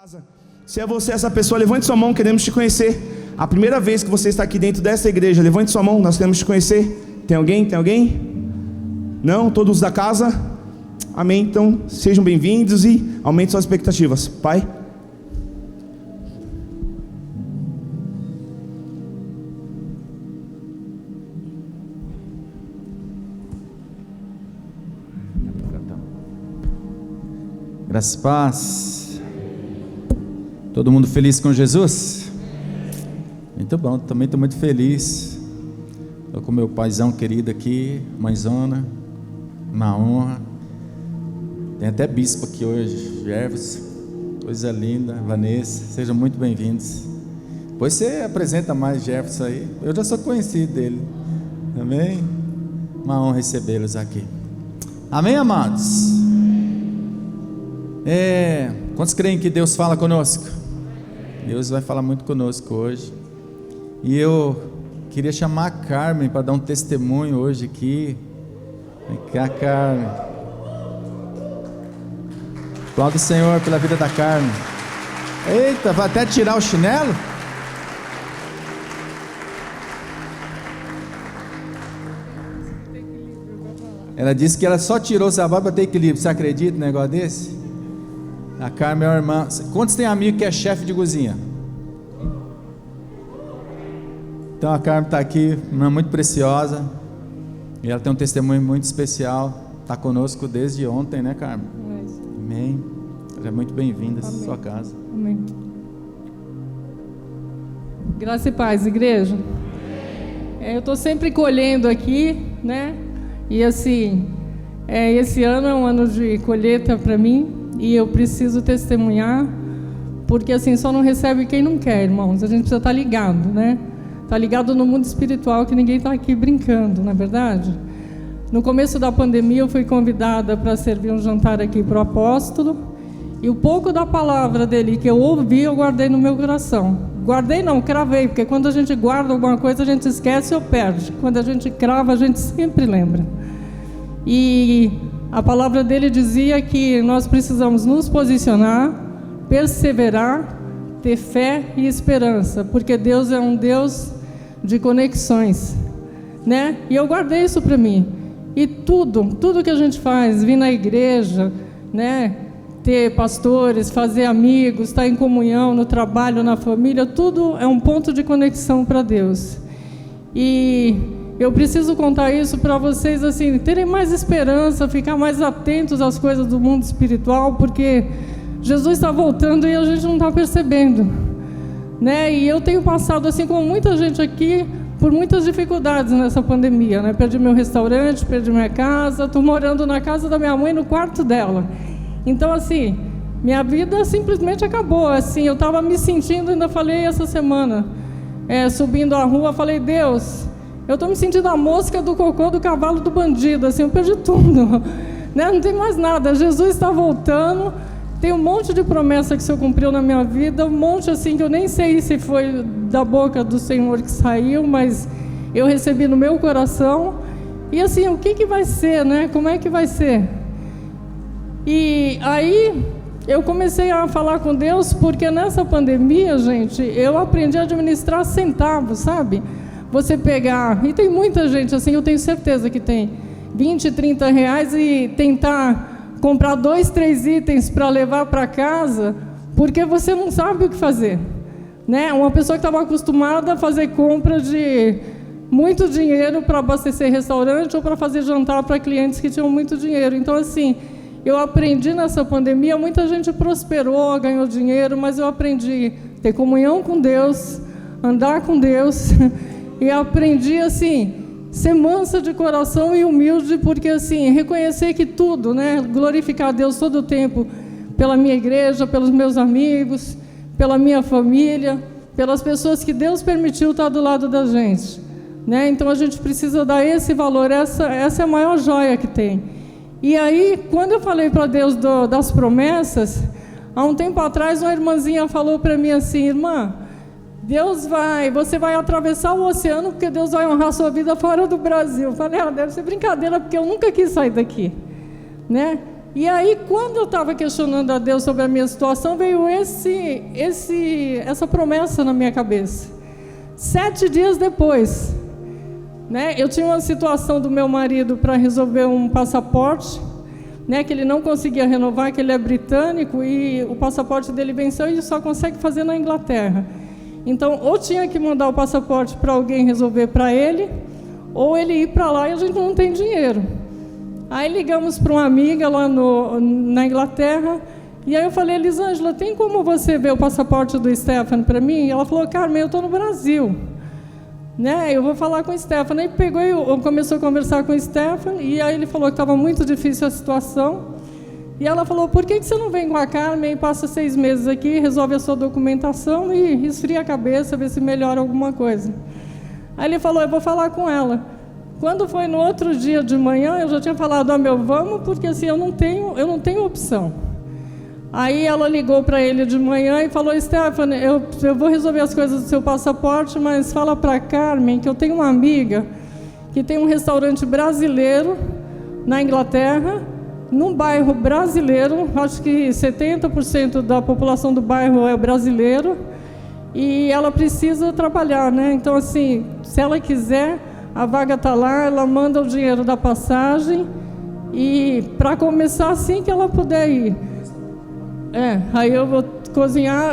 casa. Se é você essa pessoa, levante sua mão, queremos te conhecer. A primeira vez que você está aqui dentro dessa igreja, levante sua mão, nós queremos te conhecer. Tem alguém? Tem alguém? Não? Todos da casa? Amém. Então sejam bem-vindos e aumente suas expectativas. Pai, graças e paz. Todo mundo feliz com Jesus? Muito bom, também estou muito feliz. Estou com meu paizão querido aqui, mãezona, uma honra. Tem até bispo aqui hoje, Jefferson, coisa linda, Vanessa, sejam muito bem-vindos. Depois você apresenta mais Jefferson aí, eu já sou conhecido dele, amém? Uma honra recebê-los aqui, amém, amados? Quantos creem que Deus fala conosco? Deus vai falar muito conosco hoje. E eu queria chamar a Carmen para dar um testemunho hoje aqui. Vem cá, Carmen. Aplauda o Senhor pela vida da Carmen. Eita, vai até tirar o chinelo? Ela disse que ela só tirou o sapato para ter equilíbrio. Você acredita num negócio desse? A Carmen é uma irmã. Quantos tem amigo que é chefe de cozinha? Então a Carmen está aqui, uma muito preciosa. E ela tem um testemunho muito especial. Está conosco desde ontem, né, Carmen? Amém. Seja muito bem-vinda à sua casa. Amém. Graça e paz, igreja. Eu estou sempre colhendo aqui, né? E assim, esse ano é um ano de colheita para mim. E eu preciso testemunhar, porque assim, só não recebe quem não quer, irmãos. A gente precisa estar ligado, né? Estar ligado no mundo espiritual, que ninguém está aqui brincando, não é verdade? No começo da pandemia, eu fui convidada para servir um jantar aqui para o apóstolo. E o pouco da palavra dele que eu ouvi, eu guardei no meu coração. Guardei não, cravei, porque quando a gente guarda alguma coisa, a gente esquece ou perde. Quando a gente crava, a gente sempre lembra. E a palavra dele dizia que nós precisamos nos posicionar, perseverar, ter fé e esperança, porque Deus é um Deus de conexões, né? E eu guardei isso para mim. E tudo que a gente faz, vir na igreja, né? Ter pastores, fazer amigos, estar em comunhão, no trabalho, na família, tudo é um ponto de conexão para Deus. E eu preciso contar isso para vocês, assim, terem mais esperança, ficar mais atentos às coisas do mundo espiritual, porque Jesus está voltando e a gente não está percebendo, né? E eu tenho passado, assim como muita gente aqui, por muitas dificuldades nessa pandemia, né? Perdi meu restaurante, perdi minha casa, estou morando na casa da minha mãe, no quarto dela. Então, assim, minha vida simplesmente acabou, assim, eu estava me sentindo, ainda falei essa semana, subindo a rua, falei, Deus, eu estou me sentindo a mosca do cocô do cavalo do bandido, assim, eu perdi tudo, né? Não tem mais nada, Jesus está voltando, tem um monte de promessa que o Senhor cumpriu na minha vida, um monte assim que eu nem sei se foi da boca do Senhor que saiu, mas eu recebi no meu coração, e assim, o que vai ser, né? Como é que vai ser? E aí eu comecei a falar com Deus, porque nessa pandemia, gente, eu aprendi a administrar centavos, sabe? Você pegar, e tem muita gente assim, eu tenho certeza que tem 20, 30 reais e tentar comprar 2, 3 itens para levar para casa, porque você não sabe o que fazer, né? Uma pessoa que estava acostumada a fazer compra de muito dinheiro para abastecer restaurante ou para fazer jantar para clientes que tinham muito dinheiro. Então, assim, eu aprendi nessa pandemia, muita gente prosperou, ganhou dinheiro, mas eu aprendi a ter comunhão com Deus, andar com Deus. E aprendi, assim, ser mansa de coração e humilde, porque, assim, reconhecer que tudo, né? Glorificar a Deus todo o tempo, pela minha igreja, pelos meus amigos, pela minha família, pelas pessoas que Deus permitiu estar do lado da gente, né? Então, a gente precisa dar esse valor, essa é a maior joia que tem. E aí, quando eu falei para Deus das promessas, há um tempo atrás, uma irmãzinha falou para mim assim, irmã, você vai atravessar o oceano porque Deus vai honrar sua vida fora do Brasil. Eu falei, deve ser brincadeira, porque eu nunca quis sair daqui, né? E aí, quando eu estava questionando a Deus sobre a minha situação, veio essa promessa na minha cabeça. 7 dias depois, né, eu tinha uma situação do meu marido para resolver um passaporte, né, que ele não conseguia renovar, que ele é britânico e o passaporte dele venceu e ele só consegue fazer na Inglaterra. Então, ou tinha que mandar o passaporte para alguém resolver para ele, ou ele ir para lá e a gente não tem dinheiro. Aí ligamos para uma amiga lá na Inglaterra, e aí eu falei: Elisângela, tem como você ver o passaporte do Stefano para mim? E ela falou: Carmen, eu estou no Brasil, né? Eu vou falar com o Stefano. Aí pegou e começou a conversar com o Stefano, e aí ele falou que estava muito difícil a situação. E ela falou: por que você não vem com a Carmen e passa 6 meses aqui, resolve a sua documentação e esfria a cabeça, vê se melhora alguma coisa? Aí ele falou: eu vou falar com ela. Quando foi no outro dia de manhã, eu já tinha falado: vamos, porque assim, eu não tenho opção. Aí ela ligou para ele de manhã e falou: Stefano, eu vou resolver as coisas do seu passaporte, mas fala para a Carmen que eu tenho uma amiga que tem um restaurante brasileiro na Inglaterra, num bairro brasileiro, acho que 70% da população do bairro é brasileiro, e ela precisa trabalhar, né? Então, assim, se ela quiser, a vaga está lá, ela manda o dinheiro da passagem, e para começar, assim que ela puder ir. Aí eu vou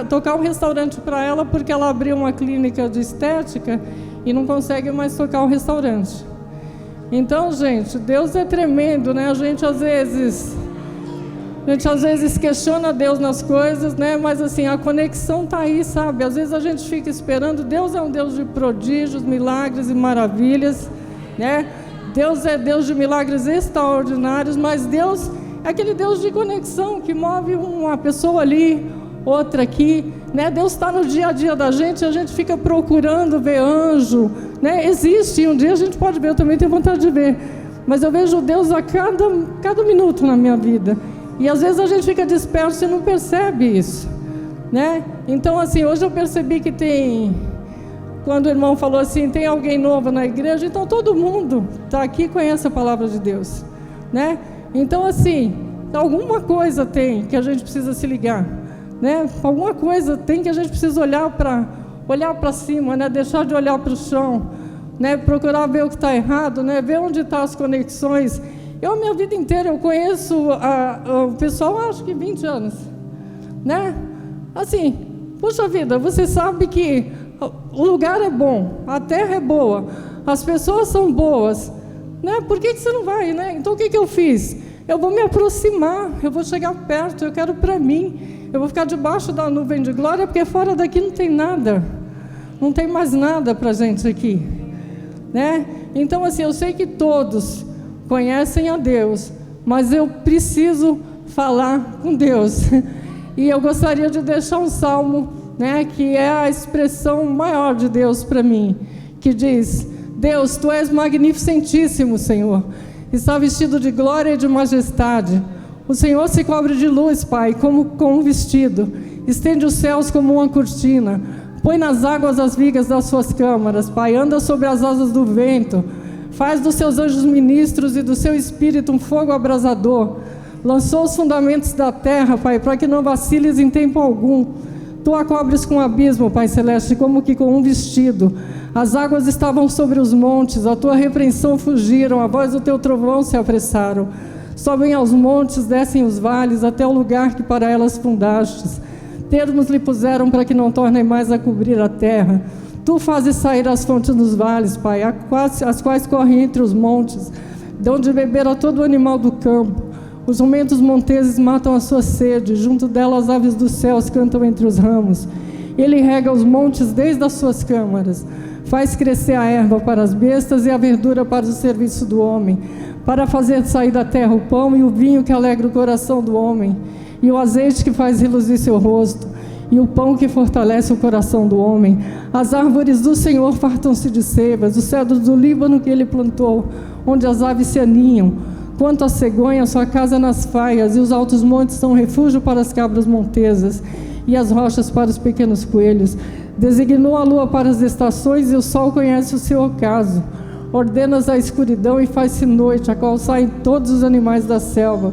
tocar um restaurante para ela, porque ela abriu uma clínica de estética e não consegue mais tocar o restaurante. Então, gente, Deus é tremendo, né? A gente às vezes questiona Deus nas coisas, né? Mas assim, a conexão está aí, sabe? Às vezes a gente fica esperando. Deus é um Deus de prodígios, milagres e maravilhas, né? Deus é Deus de milagres extraordinários, mas Deus é aquele Deus de conexão que move uma pessoa ali, outra aqui, né? Deus está no dia a dia da gente, a gente fica procurando ver anjo, né? Existe, um dia a gente pode ver, eu também tenho vontade de ver, mas eu vejo Deus a cada minuto na minha vida, e às vezes a gente fica disperso e não percebe isso, né? Então, assim, hoje eu percebi que quando o irmão falou assim, tem alguém novo na igreja, então todo mundo está aqui e conhece a palavra de Deus, né? Então, assim, alguma coisa tem que a gente precisa se ligar, né? Alguma coisa tem que a gente precisa olhar para cima, né? Deixar de olhar para o chão, né? Procurar ver o que está errado, né? Ver onde estão as conexões. Minha vida inteira, eu conheço o pessoal há acho que 20 anos, né? Assim, puxa vida, você sabe que o lugar é bom, a terra é boa, as pessoas são boas, né? Por que você não vai, né? Então o que eu fiz? Eu vou me aproximar, eu vou chegar perto, eu quero para mim, eu vou ficar debaixo da nuvem de glória, porque fora daqui não tem nada, não tem mais nada para a gente aqui, né? Então, assim, eu sei que todos conhecem a Deus, mas eu preciso falar com Deus, e eu gostaria de deixar um salmo, né, que é a expressão maior de Deus para mim, que diz: Deus, Tu és magnificentíssimo, Senhor, está vestido de glória e de majestade. O Senhor se cobre de luz, Pai, como com um vestido, estende os céus como uma cortina, põe nas águas as vigas das suas câmaras, Pai, anda sobre as asas do vento, faz dos seus anjos ministros e do seu espírito um fogo abrasador, lançou os fundamentos da terra, Pai, para que não vaciles em tempo algum. Tu a cobres com um abismo, Pai Celeste, como que com um vestido. As águas estavam sobre os montes, a tua repreensão fugiram, a voz do teu trovão se apressaram. Sobem aos montes, descem os vales, até o lugar que para elas fundastes. Termos lhe puseram para que não tornem mais a cobrir a terra. Tu fazes sair as fontes dos vales, Pai, as quais correm entre os montes, de onde beber a todo animal do campo. Os jumentos monteses matam a sua sede, junto dela as aves dos céus cantam entre os ramos. Ele rega os montes desde as suas câmaras, faz crescer a erva para as bestas e a verdura para o serviço do homem, para fazer sair da terra o pão e o vinho que alegra o coração do homem, e o azeite que faz reluzir seu rosto, e o pão que fortalece o coração do homem. As árvores do Senhor fartam-se de sevas, os cedros do Líbano que ele plantou, onde as aves se aninham. Quanto à cegonha, sua casa é nas faias, e os altos montes são refúgio para as cabras montesas, e as rochas para os pequenos coelhos. Designou a lua para as estações, e o sol conhece o seu ocaso. Ordenas a escuridão e faz-se noite, a qual saem todos os animais da selva.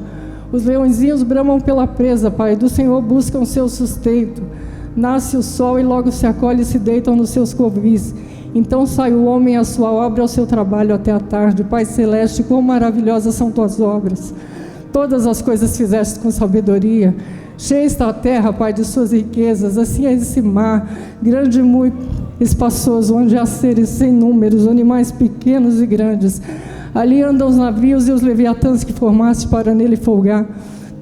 Os leõezinhos bramam pela presa, Pai, do Senhor buscam seu sustento. Nasce o sol e logo se acolhe e se deitam nos seus covis. Então sai o homem à sua obra, ao seu trabalho até a tarde. Pai celeste, quão maravilhosas são tuas obras. Todas as coisas fizeste com sabedoria. Cheia está a terra, Pai, de suas riquezas. Assim é esse mar, grande e muito espaçoso, onde há seres sem números, animais pequenos e grandes. Ali andam os navios e os leviatãs que formaste para nele folgar.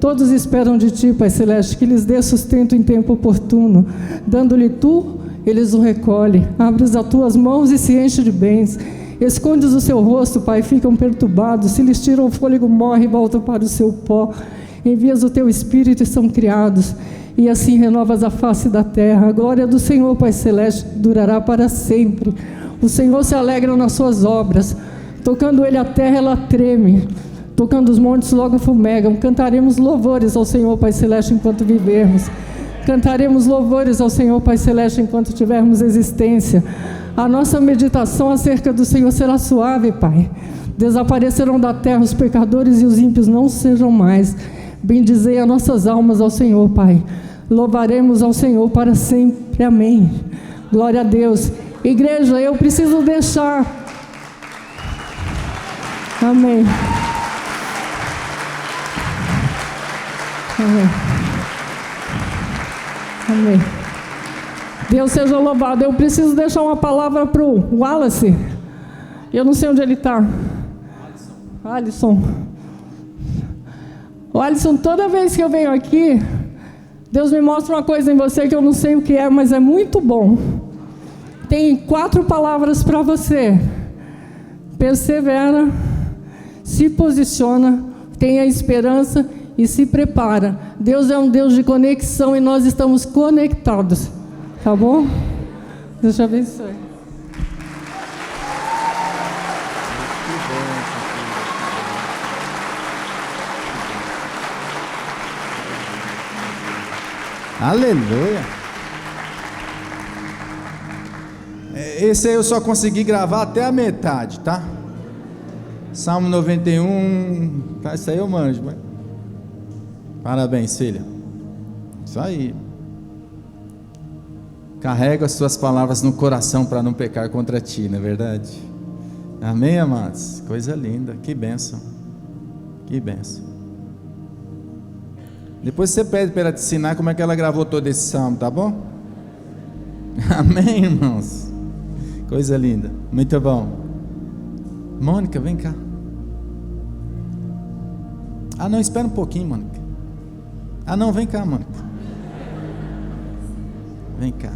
Todos esperam de ti, Pai celeste, que lhes dê sustento em tempo oportuno. Dando-lhe tu, eles o recolhem. Abres as tuas mãos e se enche de bens. Escondes o seu rosto, Pai, ficam perturbados. Se lhes tiram o fôlego, morre e voltam para o seu pó. Envias o teu Espírito e são criados. E assim renovas a face da terra. A glória do Senhor, Pai celeste, durará para sempre. O Senhor se alegra nas suas obras. Tocando ele a terra, ela treme. Tocando os montes, logo fumegam. Cantaremos louvores ao Senhor, Pai celeste, enquanto vivermos. Cantaremos louvores ao Senhor, Pai celeste, enquanto tivermos existência. A nossa meditação acerca do Senhor será suave, Pai. Desaparecerão da terra os pecadores e os ímpios não sejam mais. Bendizei as nossas almas ao Senhor, Pai. Louvaremos ao Senhor para sempre. Amém. Glória a Deus. Igreja, eu preciso deixar. Amém. Amém. Amém. Deus seja louvado. Eu preciso deixar uma palavra para o Wallace. Eu não sei onde ele está. Alisson. O Alisson, toda vez que eu venho aqui, Deus me mostra uma coisa em você que eu não sei o que é, mas é muito bom. Tem 4 palavras para você. Persevera, se posiciona, tenha esperança e se prepara. Deus é um Deus de conexão e nós estamos conectados. Tá bom? Deus te abençoe. Aleluia. Esse aí eu só consegui gravar até a metade, tá? Salmo 91. Isso aí eu manjo, mas... Parabéns, filha. Isso aí. Carrega as suas palavras no coração para não pecar contra ti, não é verdade? Amém, amados? Coisa linda, que bênção. Que bênção. Depois você pede para ela te ensinar como é que ela gravou todo esse salmo, tá bom? Amém, irmãos? Coisa linda, muito bom. Mônica, vem cá. Ah, não, espera um pouquinho, Mônica. Ah, não, vem cá, Mônica. Vem cá.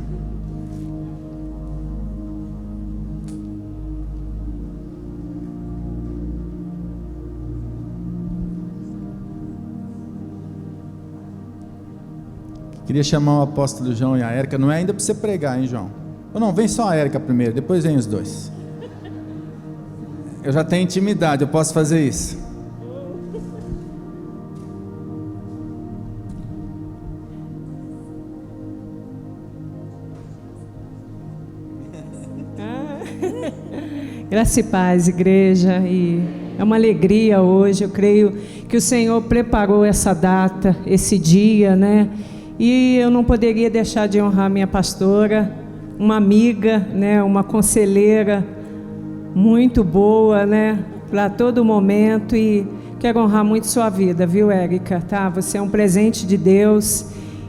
Queria chamar o apóstolo João e a Érica. Não é ainda para você pregar, hein, João? Ou não, vem só a Érica primeiro, depois vem os dois. Eu já tenho intimidade, eu posso fazer isso. Graça e paz, igreja, e é uma alegria hoje. Eu creio que o Senhor preparou essa data, esse dia, né? E eu não poderia deixar de honrar minha pastora, uma amiga, né? Uma conselheira muito boa, né? Para todo momento, e quero honrar muito sua vida, viu, Érica? Tá? Você é um presente de Deus,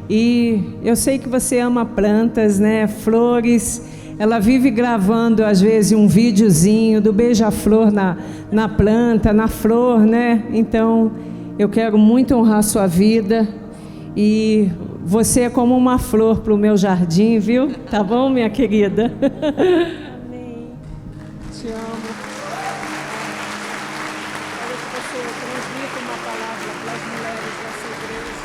e eu sei que você ama plantas, né? Flores. Ela vive gravando, às vezes, um videozinho do beija-flor na planta, na flor, né? Então, eu quero muito honrar a sua vida. E você é como uma flor para o meu jardim, viu? Tá bom, minha querida? Amém. Te amo. Quero que você transmita uma palavra para as mulheres dessa igreja.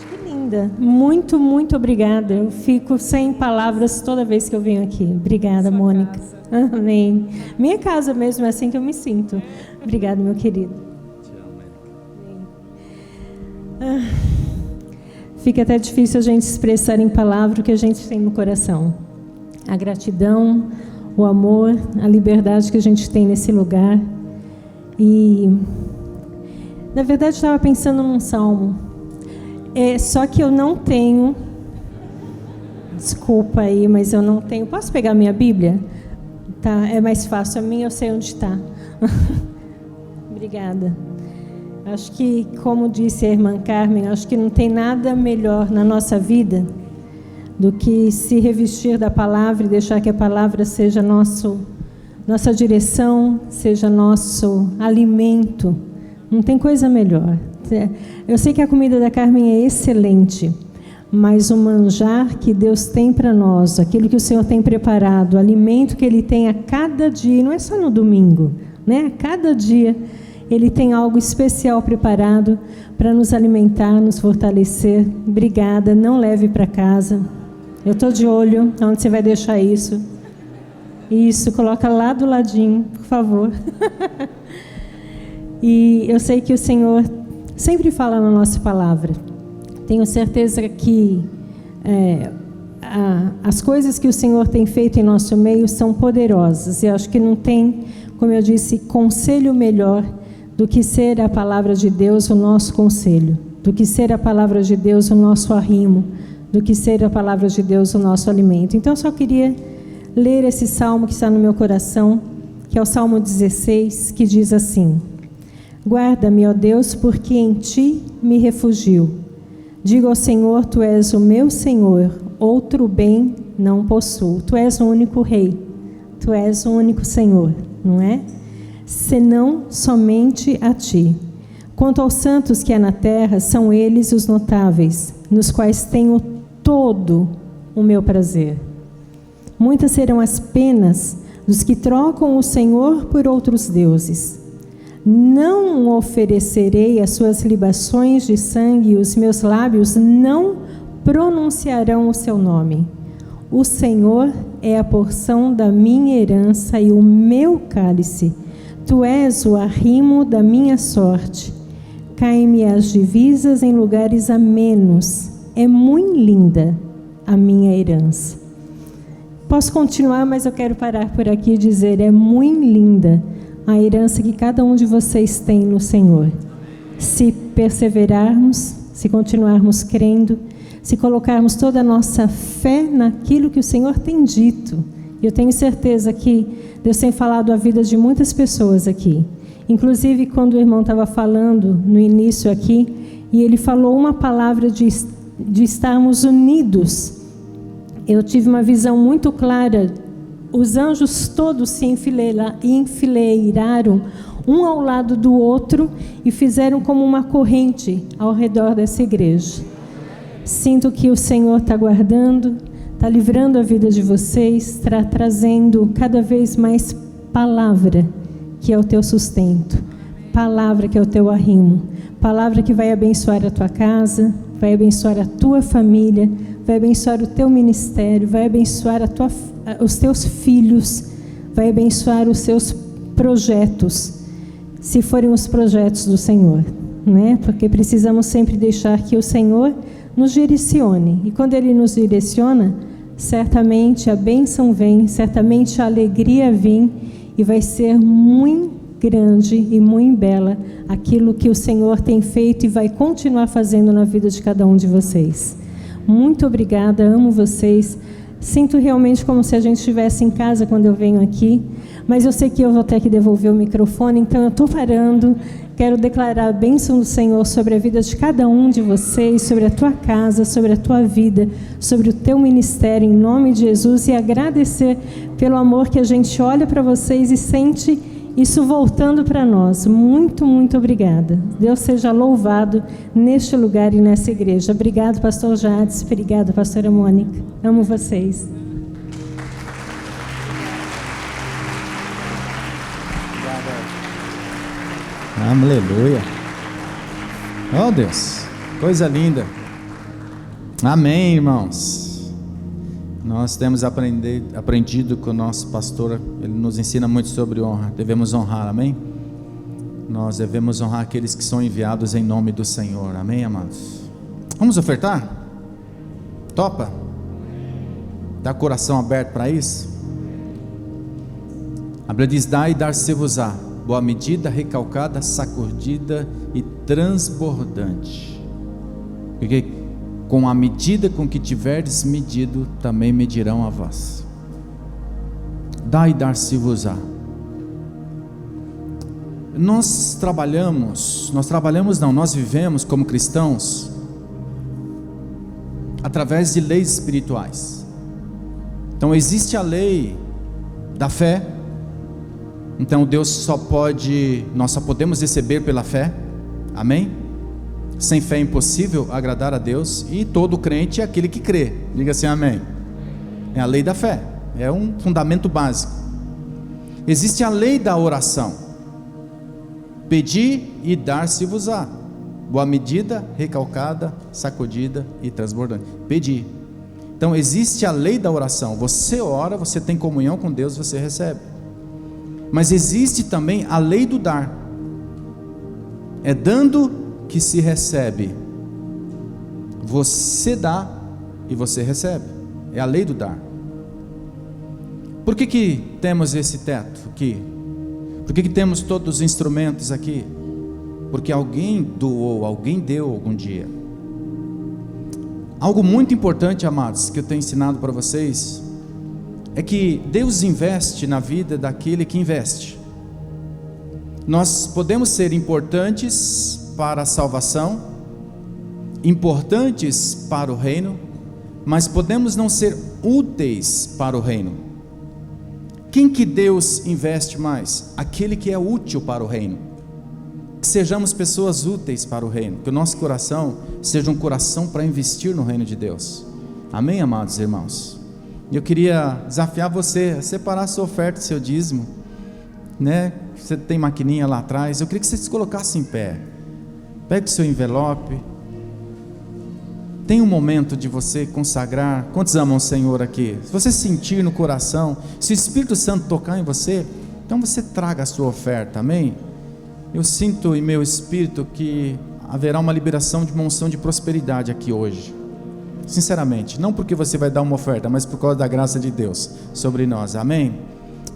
Que linda, muito, muito obrigada. Eu fico sem palavras toda vez que eu venho aqui. Obrigada, Mônica. Amém. Minha casa mesmo, é assim que eu me sinto. Obrigada, meu querido. Fica até difícil a gente expressar em palavras o que a gente tem no coração. A gratidão, o amor, a liberdade que a gente tem nesse lugar. E, na verdade, estava pensando num salmo. Só que eu não tenho... Desculpa aí, mas eu não tenho... Posso pegar minha Bíblia? Tá, é mais fácil. A minha eu sei onde está. Obrigada. Acho que, como disse a irmã Carmen, acho que não tem nada melhor na nossa vida do que se revestir da palavra e deixar que a palavra seja nossa direção, seja nosso alimento. Não tem coisa melhor. Eu sei que a comida da Carmen é excelente, mas o manjar que Deus tem para nós, aquilo que o Senhor tem preparado, o alimento que Ele tem a cada dia, não é só no domingo, né? A cada dia Ele tem algo especial preparado para nos alimentar, nos fortalecer. Obrigada, não leve para casa. Eu estou de olho onde você vai deixar isso. Isso, coloca lá do ladinho, por favor. E eu sei que o Senhor sempre fala na nossa palavra. Tenho certeza que as coisas que o Senhor tem feito em nosso meio são poderosas. E acho que não tem, como eu disse, conselho melhor do que ser a palavra de Deus o nosso conselho, do que ser a palavra de Deus o nosso arrimo, do que ser a palavra de Deus o nosso alimento. Então, eu só queria ler esse salmo que está no meu coração, que é o Salmo 16, que diz assim: guarda-me, ó Deus, porque em Ti me refugio. Digo ao Senhor, Tu és o meu Senhor, outro bem não possuo. Tu és o único Rei, Tu és o único Senhor, não é? Senão somente a Ti. Quanto aos santos que há na terra, são eles os notáveis, nos quais tenho todo o meu prazer. Muitas serão as penas dos que trocam o Senhor por outros deuses. Não oferecerei as suas libações de sangue, e os meus lábios não pronunciarão o seu nome. O Senhor é a porção da minha herança e o meu cálice. Tu és o arrimo da minha sorte. Caem-me as divisas em lugares amenos. É muito linda a minha herança. Posso continuar, mas eu quero parar por aqui e dizer: é muito linda a herança que cada um de vocês tem no Senhor. Se perseverarmos, se continuarmos crendo, se colocarmos toda a nossa fé naquilo que o Senhor tem dito. Eu tenho certeza que Deus tem falado a vida de muitas pessoas aqui. Inclusive, quando o irmão estava falando no início aqui, e ele falou uma palavra de estarmos unidos, eu tive uma visão muito clara. Os anjos todos se enfileiraram um ao lado do outro e fizeram como uma corrente ao redor dessa igreja. Sinto que o Senhor está guardando, está livrando a vida de vocês, está trazendo cada vez mais palavra, que é o teu sustento, palavra que é o teu arrimo, palavra que vai abençoar a tua casa, vai abençoar a tua família, vai abençoar o teu ministério, vai abençoar os teus filhos, vai abençoar os seus projetos, se forem os projetos do Senhor, né? Porque precisamos sempre deixar que o Senhor nos direcione, e quando Ele nos direciona, certamente a bênção vem, certamente a alegria vem, e vai ser muito grande e muito bela aquilo que o Senhor tem feito e vai continuar fazendo na vida de cada um de vocês. Muito obrigada, amo vocês. Sinto realmente como se a gente estivesse em casa quando eu venho aqui, mas eu sei que eu vou ter que devolver o microfone, então eu estou parando. Quero declarar a bênção do Senhor sobre a vida de cada um de vocês, sobre a tua casa, sobre a tua vida, sobre o teu ministério, em nome de Jesus, e agradecer pelo amor que a gente olha para vocês e sente isso voltando para nós. Muito, muito obrigada. Deus seja louvado neste lugar e nessa igreja. Obrigado, pastor Jades. Obrigada, pastora Mônica. Amo vocês. Aleluia. Oh Deus, coisa linda. Amém, irmãos. Nós temos aprendido com o nosso pastor. Ele nos ensina muito sobre honra. Devemos honrar, amém? Nós devemos honrar aqueles que são enviados em nome do Senhor, amém, amados? Vamos ofertar? Topa? Dá coração aberto para isso? A Bíblia diz: dá e dar-se-vos-á. boa medida, recalcada, sacudida e transbordante. Porque com a medida com que tiverdes medido, também medirão a vós. Dai e dar-se-vos-á. Nós vivemos como cristãos através de leis espirituais. Então existe a lei da fé. Então nós só podemos receber pela fé. Amém? Sem fé é impossível agradar a Deus. E todo crente é aquele que crê. Diga assim, amém. É a lei da fé, é um fundamento básico. Existe a lei da oração. Pedi e dar-se-vos-á. Boa medida, recalcada, sacudida e transbordante. Pedi. Então existe a lei da oração. Você ora, você tem comunhão com Deus, você recebe. Mas existe também a lei do dar. É dando que se recebe. Você dá e você recebe. É a lei do dar. Por que temos esse teto aqui? Por que temos todos os instrumentos aqui? Porque alguém doou, alguém deu algum dia. Algo muito importante, amados, que eu tenho ensinado para vocês, é que Deus investe na vida daquele que investe. Nós podemos ser importantes para a salvação, importantes para o reino, mas podemos não ser úteis para o reino. Quem que Deus investe mais? Aquele que é útil para o reino. Que sejamos pessoas úteis para o reino, que o nosso coração seja um coração para investir no reino de Deus. Amém, amados irmãos? Eu queria desafiar você a separar a sua oferta, seu dízimo, né? Você tem maquininha lá atrás. Eu queria que você se colocasse em pé. Pegue o seu envelope. Tem um momento de você consagrar. Quantos amam o Senhor aqui? Se você sentir no coração, se o Espírito Santo tocar em você, então você traga a sua oferta, amém? Eu sinto em meu espírito que haverá uma liberação de uma unção de prosperidade aqui hoje. Sinceramente, não porque você vai dar uma oferta, mas por causa da graça de Deus sobre nós, amém?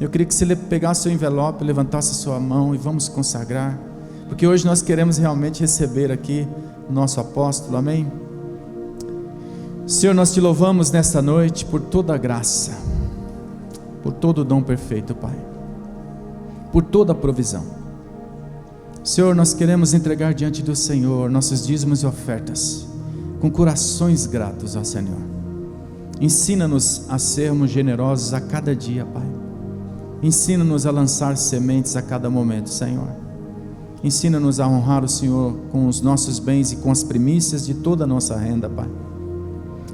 Eu queria que você pegasse o seu envelope, levantasse a sua mão e vamos consagrar, porque hoje nós queremos realmente receber aqui o nosso apóstolo, amém? Senhor, nós te louvamos nesta noite por toda a graça, por todo o dom perfeito, Pai, por toda a provisão. Senhor, nós queremos entregar diante do Senhor nossos dízimos e ofertas, com corações gratos ao Senhor. Ensina-nos a sermos generosos a cada dia, Pai. Ensina-nos a lançar sementes a cada momento, Senhor. Ensina-nos a honrar o Senhor com os nossos bens e com as primícias de toda a nossa renda, Pai.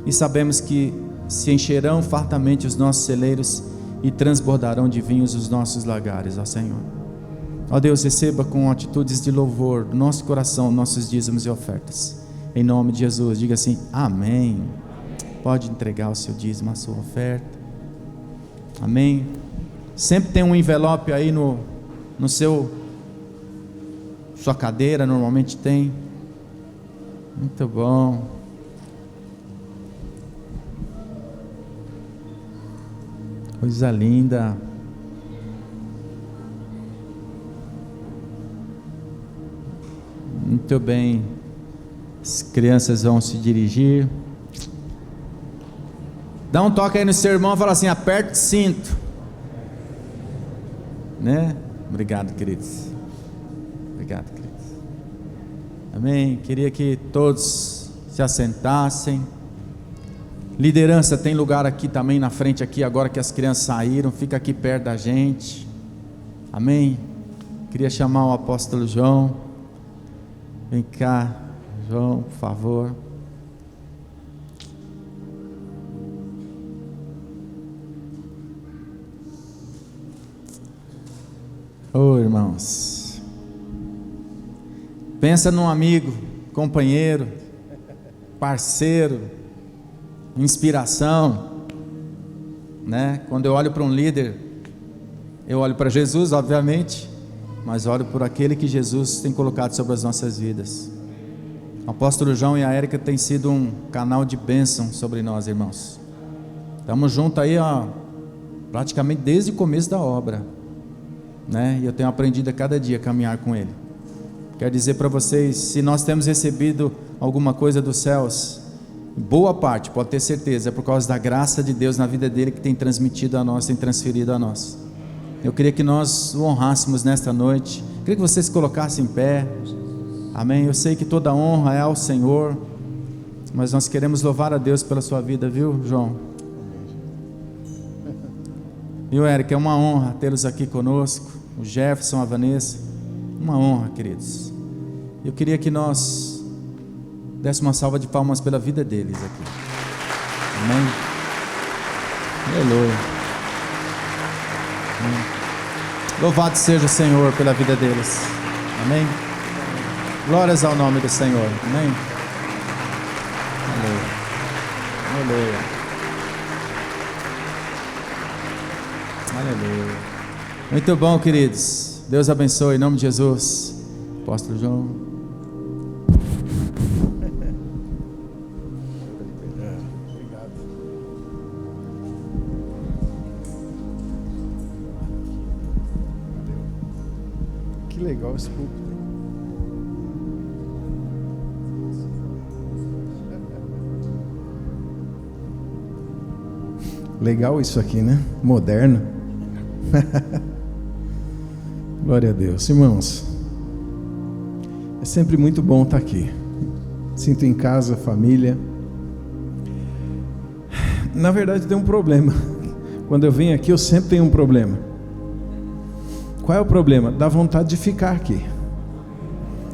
E sabemos que se encherão fartamente os nossos celeiros e transbordarão de vinhos os nossos lagares, ó Senhor. Ó Deus, receba com atitudes de louvor do nosso coração nossos dízimos e ofertas. Em nome de Jesus, diga assim, amém. Pode entregar o seu dízimo, a sua oferta. Amém. Sempre tem um envelope aí no sua cadeira, normalmente tem. Muito bom. Coisa linda. Muito bem. As crianças vão se dirigir. Dá um toque aí no seu irmão e fala assim, aperta o cinto, né? Obrigado, queridos. Obrigado, queridos. Amém. Queria que todos se assentassem. Liderança, tem lugar aqui também na frente aqui, agora que as crianças saíram, fica aqui perto da gente. Amém. Queria chamar o apóstolo João. Vem cá, João, por favor. Irmãos, pensa num amigo, companheiro, parceiro, inspiração, né? Quando eu olho para um líder, eu olho para Jesus, obviamente, mas olho por aquele que Jesus tem colocado sobre as nossas vidas. O apóstolo João e a Érica têm sido um canal de bênção sobre nós, irmãos. Estamos juntos aí, praticamente desde o começo da obra. né? E eu tenho aprendido a cada dia a caminhar com Ele. Quero dizer para vocês, se nós temos recebido alguma coisa dos céus, boa parte, pode ter certeza, é por causa da graça de Deus na vida dele que tem transmitido a nós, tem transferido a nós. Eu queria que nós o honrássemos nesta noite. Queria que vocês se colocassem em pé. Amém. Eu sei que toda honra é ao Senhor, mas nós queremos louvar a Deus pela sua vida, viu, João? Viu, Eric? É uma honra tê-los aqui conosco. O Jefferson, a Vanessa. Uma honra, queridos. Eu queria que nós desse uma salva de palmas pela vida deles aqui. Amém. Aleluia. Amém. Louvado seja o Senhor pela vida deles. Amém. Glórias ao nome do Senhor. Amém. Aleluia. Aleluia. Aleluia. Muito bom, queridos. Deus abençoe em nome de Jesus. Apóstolo João. Que legal esse púlpito. Legal isso aqui, né? Moderno. Glória a Deus. Irmãos, é sempre muito bom estar aqui. Sinto em casa, família. Na verdade tem um problema. Quando eu venho aqui eu sempre tenho um problema. Qual é o problema? Dá vontade de ficar aqui.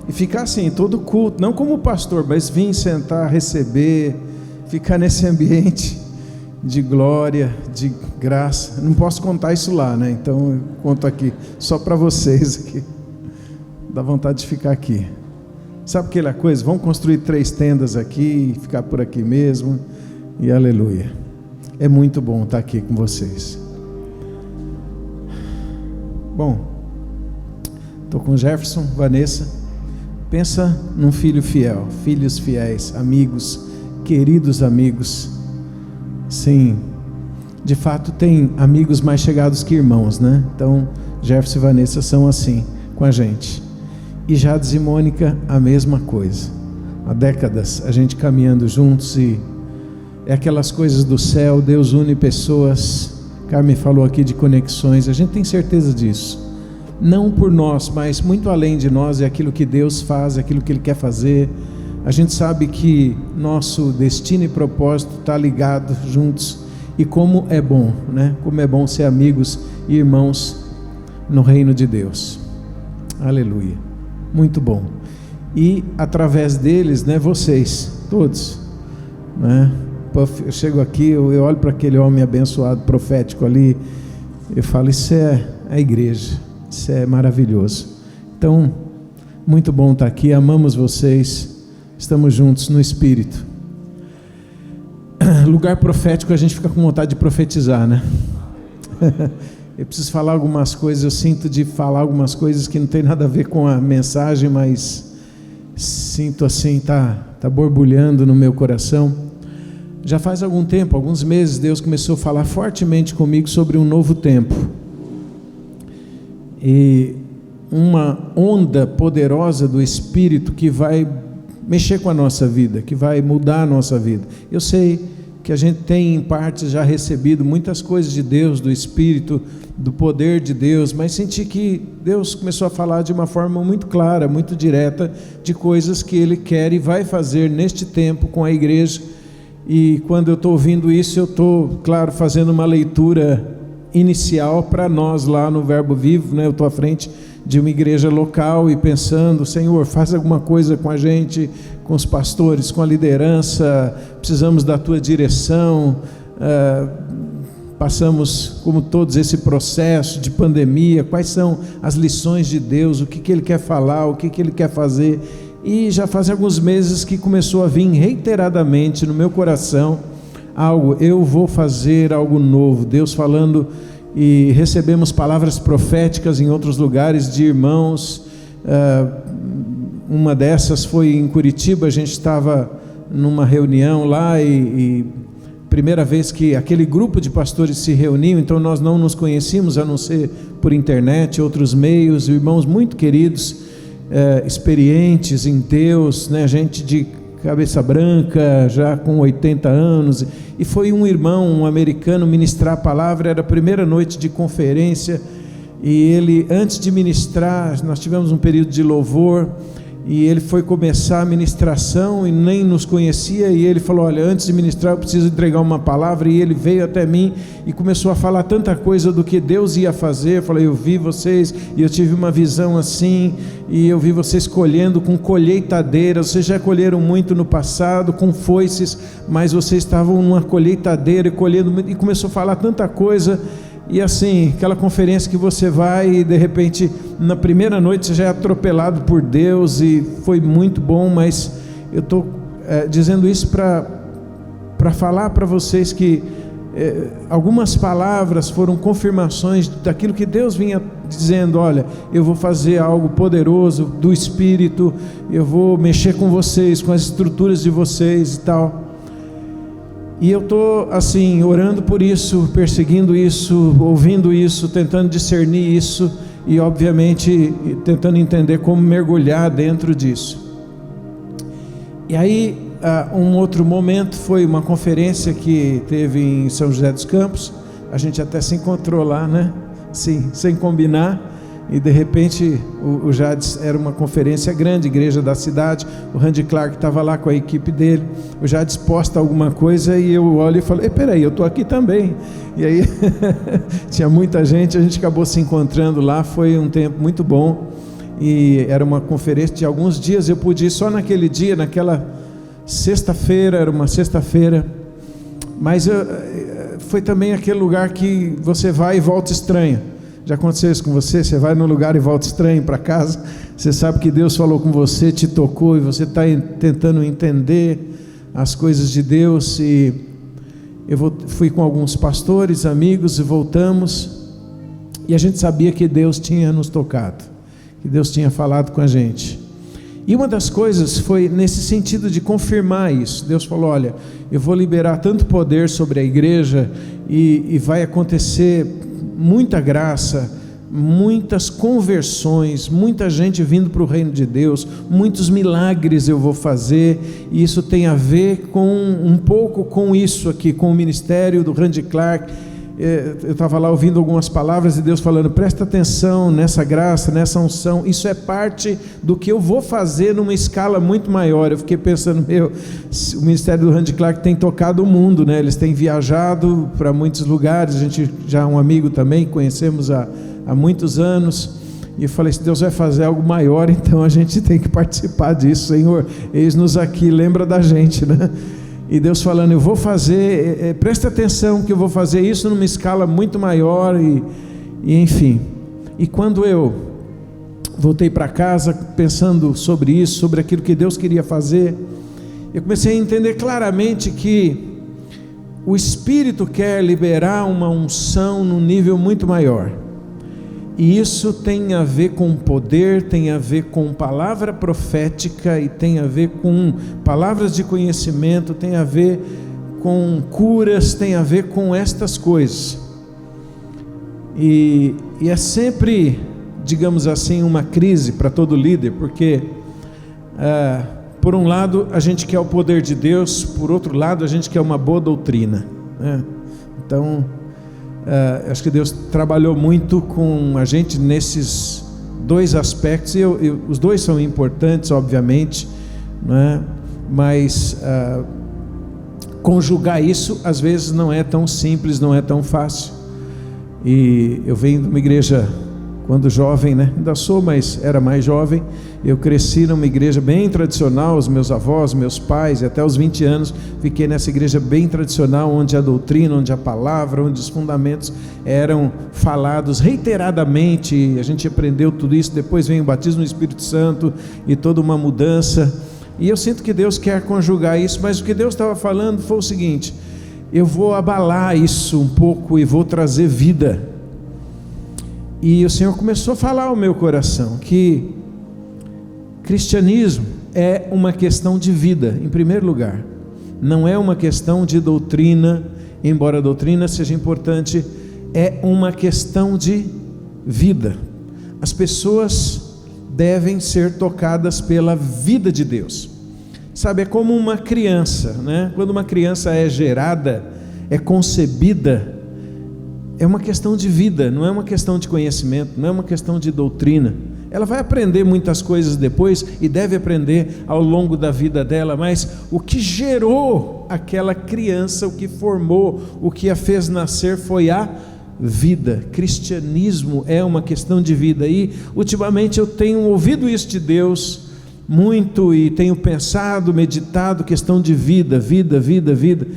E ficar assim, todo culto, não como pastor, mas vir sentar, receber, ficar nesse ambiente de glória, de graça. Não posso contar isso lá, né? Então eu conto aqui, só para vocês aqui. Dá vontade de ficar aqui. Sabe aquela coisa? Vamos construir 3 tendas aqui e ficar por aqui mesmo. E aleluia. É muito bom estar aqui com vocês. Bom, estou com Jefferson, Vanessa. Pensa num filho fiel, filhos fiéis, amigos, queridos amigos. Sim, de fato tem amigos mais chegados que irmãos, né? Então Jefferson e Vanessa são assim com a gente. E Jades e Mônica a mesma coisa. Há décadas a gente caminhando juntos e é aquelas coisas do céu. Deus une pessoas. Carmen falou aqui de conexões, a gente tem certeza disso. Não por nós, mas muito além de nós, é aquilo que Deus faz, é aquilo que Ele quer fazer. A gente sabe que nosso destino e propósito está ligado juntos. E como é bom, né? Como é bom ser amigos e irmãos no reino de Deus. Aleluia. Muito bom. E através deles, né? Vocês, todos, né? Eu chego aqui, eu olho para aquele homem abençoado, profético ali, eu falo, isso é a igreja, isso é maravilhoso. Então, muito bom estar aqui, amamos vocês, estamos juntos no Espírito. Lugar profético, a gente fica com vontade de profetizar, né? Eu preciso falar algumas coisas, eu sinto de falar algumas coisas que não tem nada a ver com a mensagem, mas sinto assim, tá borbulhando no meu coração. Já faz algum tempo, alguns meses, Deus começou a falar fortemente comigo sobre um novo tempo. E uma onda poderosa do Espírito que vai mexer com a nossa vida, que vai mudar a nossa vida. Eu sei que a gente tem em parte já recebido muitas coisas de Deus, do Espírito, do poder de Deus, mas senti que Deus começou a falar de uma forma muito clara, muito direta, de coisas que Ele quer e vai fazer neste tempo com a igreja. E quando eu estou ouvindo isso, eu estou, claro, fazendo uma leitura inicial para nós lá no Verbo Vivo, né? Eu estou à frente de uma igreja local e pensando, Senhor, faz alguma coisa com a gente, com os pastores, com a liderança, precisamos da Tua direção. Passamos, como todos, esse processo de pandemia, quais são as lições de Deus, o que Ele quer falar, o que Ele quer fazer. E já faz alguns meses que começou a vir reiteradamente no meu coração algo, eu vou fazer algo novo. Deus falando, e recebemos palavras proféticas em outros lugares de irmãos. Uma dessas foi em Curitiba, a gente estava numa reunião lá e o primeira vez que aquele grupo de pastores se reuniu, então nós não nos conhecíamos, a não ser por internet, outros meios, irmãos muito queridos, experientes em Deus, né? Gente de cabeça branca, já com 80 anos, e foi um irmão, um americano, ministrar a palavra. Era a primeira noite de conferência, e ele, antes de ministrar, nós tivemos um período de louvor, e ele foi começar a ministração e nem nos conhecia, e ele falou: olha, antes de ministrar eu preciso entregar uma palavra. E ele veio até mim e começou a falar tanta coisa do que Deus ia fazer. Eu falei: eu vi vocês e eu tive uma visão assim, e eu vi vocês colhendo com colheitadeira. Vocês já colheram muito no passado com foices, mas vocês estavam numa colheitadeira e colhendo muito. E começou a falar tanta coisa. E assim, aquela conferência que você vai e de repente na primeira noite você já é atropelado por Deus, e foi muito bom. Mas eu estou dizendo isso para falar para vocês que algumas palavras foram confirmações daquilo que Deus vinha dizendo: olha, eu vou fazer algo poderoso do Espírito, eu vou mexer com vocês, com as estruturas de vocês e tal. E eu estou assim, orando por isso, perseguindo isso, ouvindo isso, tentando discernir isso, e obviamente tentando entender como mergulhar dentro disso. E aí, um outro momento foi uma conferência que teve em São José dos Campos. A gente até se encontrou lá, né? Sim, sem combinar. E de repente o Jades, era uma conferência grande, igreja da cidade, o Randy Clark estava lá com a equipe dele. O Jades posta alguma coisa e eu olho e falo: peraí, eu estou aqui também. E aí tinha muita gente, a gente acabou se encontrando lá. Foi um tempo muito bom, e era uma conferência de alguns dias. Eu pude ir só naquele dia, naquela sexta-feira, era uma sexta-feira, mas foi também aquele lugar que você vai e volta estranho. Já aconteceu isso com você? Você vai num lugar e volta estranho para casa. Você sabe que Deus falou com você, te tocou, e você está tentando entender as coisas de Deus. E eu fui com alguns pastores, amigos, e voltamos, e a gente sabia que Deus tinha nos tocado, que Deus tinha falado com a gente. E uma das coisas foi nesse sentido de confirmar isso. Deus falou: olha, eu vou liberar tanto poder sobre a igreja, e vai acontecer muita graça, muitas conversões, muita gente vindo para o reino de Deus, muitos milagres eu vou fazer. E isso tem a ver com um pouco com isso aqui, com o ministério do Randy Clark. Eu estava lá ouvindo algumas palavras, e Deus falando: presta atenção nessa graça, nessa unção, isso é parte do que eu vou fazer numa escala muito maior. Eu fiquei pensando: o ministério do Randy Clark tem tocado o mundo, né? Eles têm viajado para muitos lugares. A gente já é um amigo também, conhecemos há muitos anos. E eu falei: se Deus vai fazer algo maior, então a gente tem que participar disso. Senhor, eis-nos aqui, lembra da gente, né? E Deus falando: eu vou fazer, presta atenção que eu vou fazer isso numa escala muito maior, e enfim. E quando eu voltei para casa pensando sobre isso, sobre aquilo que Deus queria fazer, eu comecei a entender claramente que o Espírito quer liberar uma unção num nível muito maior. E isso tem a ver com poder, tem a ver com palavra profética, e tem a ver com palavras de conhecimento, tem a ver com curas, tem a ver com estas coisas. E é sempre, digamos assim, uma crise para todo líder, porque por um lado a gente quer o poder de Deus, por outro lado a gente quer uma boa doutrina, né? Então acho que Deus trabalhou muito com a gente nesses dois aspectos, e os dois são importantes, obviamente, né? Mas conjugar isso às vezes não é tão simples, não é tão fácil. E eu venho de uma igreja quando jovem, né? Ainda sou, mas era mais jovem. Eu cresci numa igreja bem tradicional, os meus avós, meus pais, e até os 20 anos fiquei nessa igreja bem tradicional, onde a doutrina, onde a palavra, onde os fundamentos eram falados reiteradamente. A gente aprendeu tudo isso. Depois vem o batismo no Espírito Santo e toda uma mudança. E eu sinto que Deus quer conjugar isso, mas o que Deus estava falando foi o seguinte: eu vou abalar isso um pouco e vou trazer vida. E o Senhor começou a falar ao meu coração que cristianismo é uma questão de vida, em primeiro lugar. não é uma questão de doutrina, embora a doutrina seja importante, é uma questão de vida. As pessoas devem ser tocadas pela vida de Deus. Sabe, é como uma criança, né? Quando uma criança é gerada, é concebida, é uma questão de vida, não é uma questão de conhecimento, não é uma questão de doutrina. Ela vai aprender muitas coisas depois e deve aprender ao longo da vida dela, mas o que gerou aquela criança, o que formou, o que a fez nascer foi a vida. Cristianismo é uma questão de vida, e ultimamente eu tenho ouvido isso de Deus muito e tenho pensado, meditado, questão de vida, vida, vida, vida,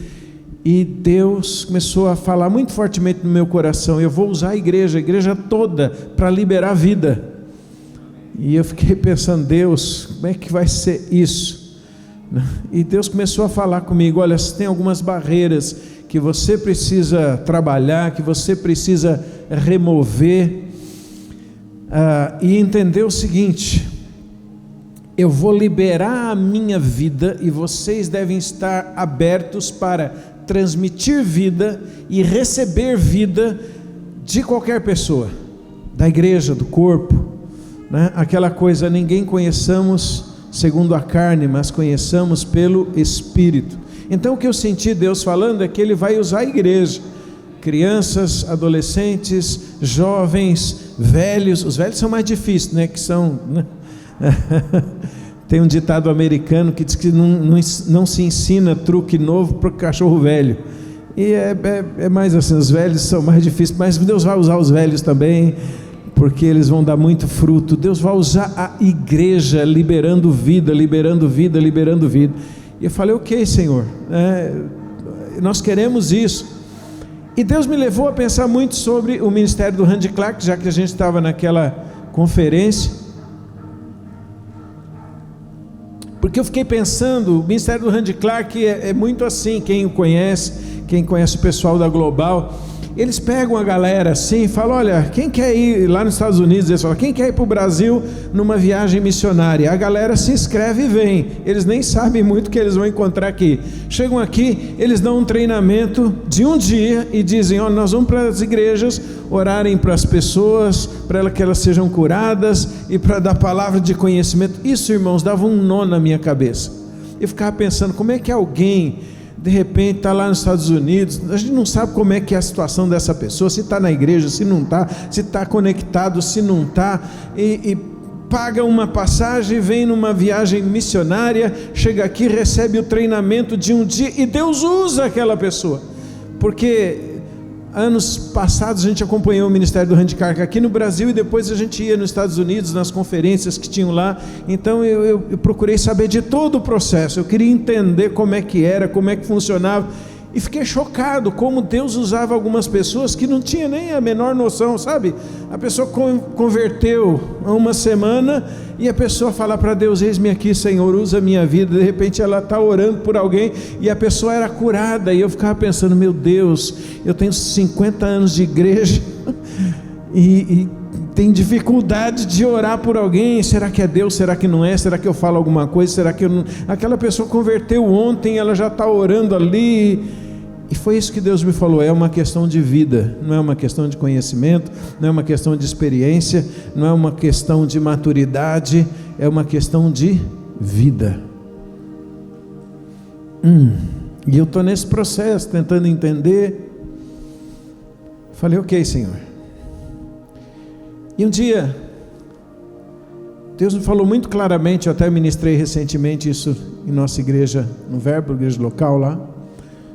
e Deus começou a falar muito fortemente no meu coração: eu vou usar a igreja toda para liberar vida. E eu fiquei pensando: Deus, como é que vai ser isso? E Deus começou a falar comigo: olha, tem algumas barreiras que você precisa trabalhar, que você precisa remover, e entender o seguinte: eu vou liberar a minha vida e vocês devem estar abertos para transmitir vida e receber vida de qualquer pessoa, da igreja, do corpo, né? Aquela coisa, ninguém conheçamos segundo a carne, mas conheçamos pelo Espírito. Então o que eu senti Deus falando é que Ele vai usar a igreja, crianças, adolescentes, jovens, velhos. Os velhos são mais difíceis, né? Que são, né? Tem um ditado americano que diz que não se ensina truque novo para o cachorro velho. E é mais assim, os velhos são mais difíceis, mas Deus vai usar os velhos também, porque eles vão dar muito fruto. Deus vai usar a igreja liberando vida, liberando vida, liberando vida. E eu falei: ok, Senhor, nós queremos isso. E Deus me levou a pensar muito sobre o ministério do Randy Clark, já que a gente estava naquela conferência, porque eu fiquei pensando, o ministério do Randy Clark é muito assim. Quem o conhece, quem conhece o pessoal da Global, eles pegam a galera assim e falam: olha, quem quer ir lá nos Estados Unidos? Eles falam: quem quer ir para o Brasil numa viagem missionária? A galera se inscreve e vem. Eles nem sabem muito o que eles vão encontrar aqui. Chegam aqui, eles dão um treinamento de um dia e dizem: olha, nós vamos para as igrejas orarem para as pessoas, para que elas sejam curadas e para dar palavra de conhecimento. Isso, irmãos, dava um nó na minha cabeça. Eu ficava pensando: como é que alguém de repente está lá nos Estados Unidos, a gente não sabe como é que é a situação dessa pessoa, se está na igreja, se não está, se está conectado, se não está, e paga uma passagem, vem numa viagem missionária, chega aqui, recebe o treinamento de um dia, e Deus usa aquela pessoa. Porque anos passados a gente acompanhou o ministério do Randy Clark aqui no Brasil, e depois a gente ia nos Estados Unidos, nas conferências que tinham lá. Então eu procurei saber de todo o processo, eu queria entender como é que era, como é que funcionava, e fiquei chocado como Deus usava algumas pessoas que não tinha nem a menor noção, sabe? A pessoa converteu há uma semana, e a pessoa fala para Deus: eis-me aqui, Senhor, usa a minha vida. De repente ela está orando por alguém e a pessoa era curada, e eu ficava pensando: meu Deus, eu tenho 50 anos de igreja e tenho dificuldade de orar por alguém. Será que é Deus? Será que não é? Será que eu falo alguma coisa? Será que eu não? Aquela pessoa converteu ontem, ela já está orando ali. E foi isso que Deus me falou: é uma questão de vida, não é uma questão de conhecimento, não é uma questão de experiência, não é uma questão de maturidade, é uma questão de vida. E eu estou nesse processo, tentando entender. Falei: ok, Senhor. E um dia Deus me falou muito claramente, eu até ministrei recentemente isso em nossa igreja, no Verbo, igreja local lá,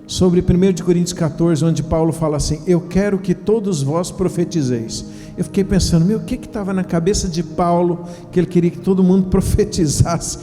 sobre 1 Coríntios 14, onde Paulo fala assim: eu quero que todos vós profetizeis. Eu fiquei pensando: o que estava na cabeça de Paulo, que ele queria que todo mundo profetizasse?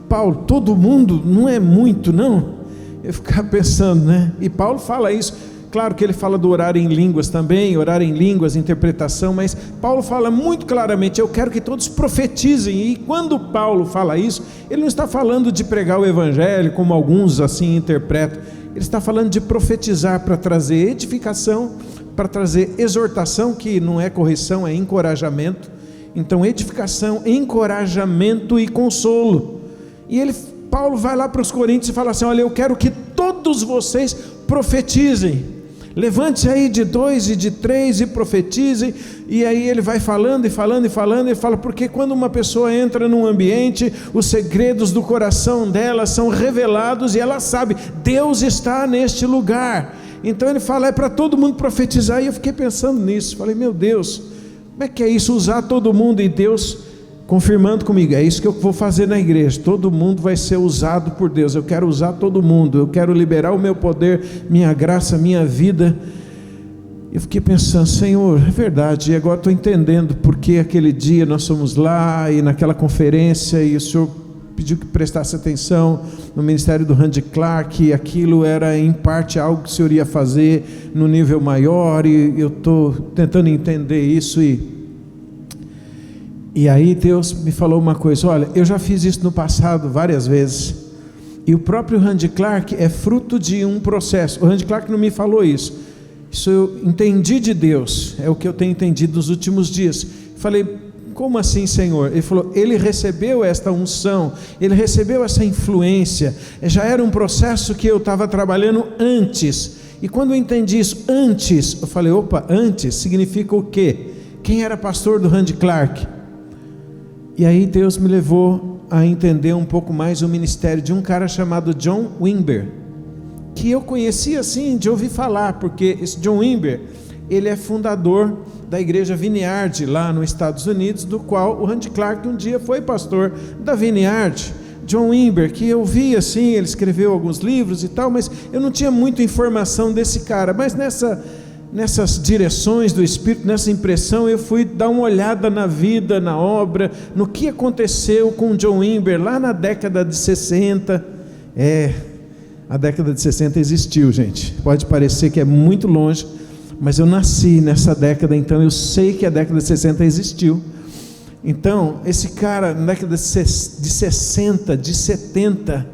Paulo, todo mundo não é muito, não? Eu ficava pensando, né? E Paulo fala isso, claro que ele fala do orar em línguas também, orar em línguas, interpretação, mas Paulo fala muito claramente: eu quero que todos profetizem. E quando Paulo fala isso, ele não está falando de pregar o evangelho, como alguns assim interpretam. Ele está falando de profetizar para trazer edificação, para trazer exortação, que não é correção, é encorajamento. Então, edificação, encorajamento e consolo. E Paulo vai lá para os Coríntios e fala assim: olha, eu quero que todos todos vocês profetizem. Levante-se aí de 2 e de 3 e profetizem. E aí ele vai falando e falando e falando. Ele fala, porque quando uma pessoa entra num ambiente, os segredos do coração dela são revelados e ela sabe, Deus está neste lugar. Então ele fala, é para todo mundo profetizar. E eu fiquei pensando nisso, falei, meu Deus, como é que é isso, usar todo mundo? E Deus confirmando comigo, é isso que eu vou fazer na igreja, todo mundo vai ser usado por Deus, eu quero usar todo mundo, eu quero liberar o meu poder, minha graça, minha vida. Eu fiquei pensando, Senhor, é verdade, e agora estou entendendo porque aquele dia nós fomos lá, e naquela conferência, e o Senhor pediu que prestasse atenção no ministério do Randy Clark, e aquilo era em parte algo que o Senhor ia fazer no nível maior, e eu estou tentando entender isso. E aí Deus me falou uma coisa, olha, eu já fiz isso no passado várias vezes, e o próprio Randy Clark é fruto de um processo. O Randy Clark não me falou isso eu entendi de Deus, é o que eu tenho entendido nos últimos dias. Falei, como assim, Senhor? Ele falou, ele recebeu esta unção, ele recebeu essa influência, já era um processo que eu estava trabalhando antes, e quando eu entendi isso, antes, eu falei, opa, antes significa o quê? Quem era pastor do Randy Clark? E aí Deus me levou a entender um pouco mais o ministério de um cara chamado John Wimber, que eu conhecia assim, de ouvir falar, porque esse John Wimber, ele é fundador da igreja Vineyard, lá nos Estados Unidos, do qual o Randy Clark um dia foi pastor da Vineyard. John Wimber, que eu vi assim, ele escreveu alguns livros e tal, mas eu não tinha muita informação desse cara, mas nessas direções do Espírito, nessa impressão, eu fui dar uma olhada na vida, na obra, no que aconteceu com John Wimber lá na década de 60. A década de 60 existiu, gente, pode parecer que é muito longe, mas eu nasci nessa década, então eu sei que a década de 60 existiu. Então, esse cara, na década de 60, de 70,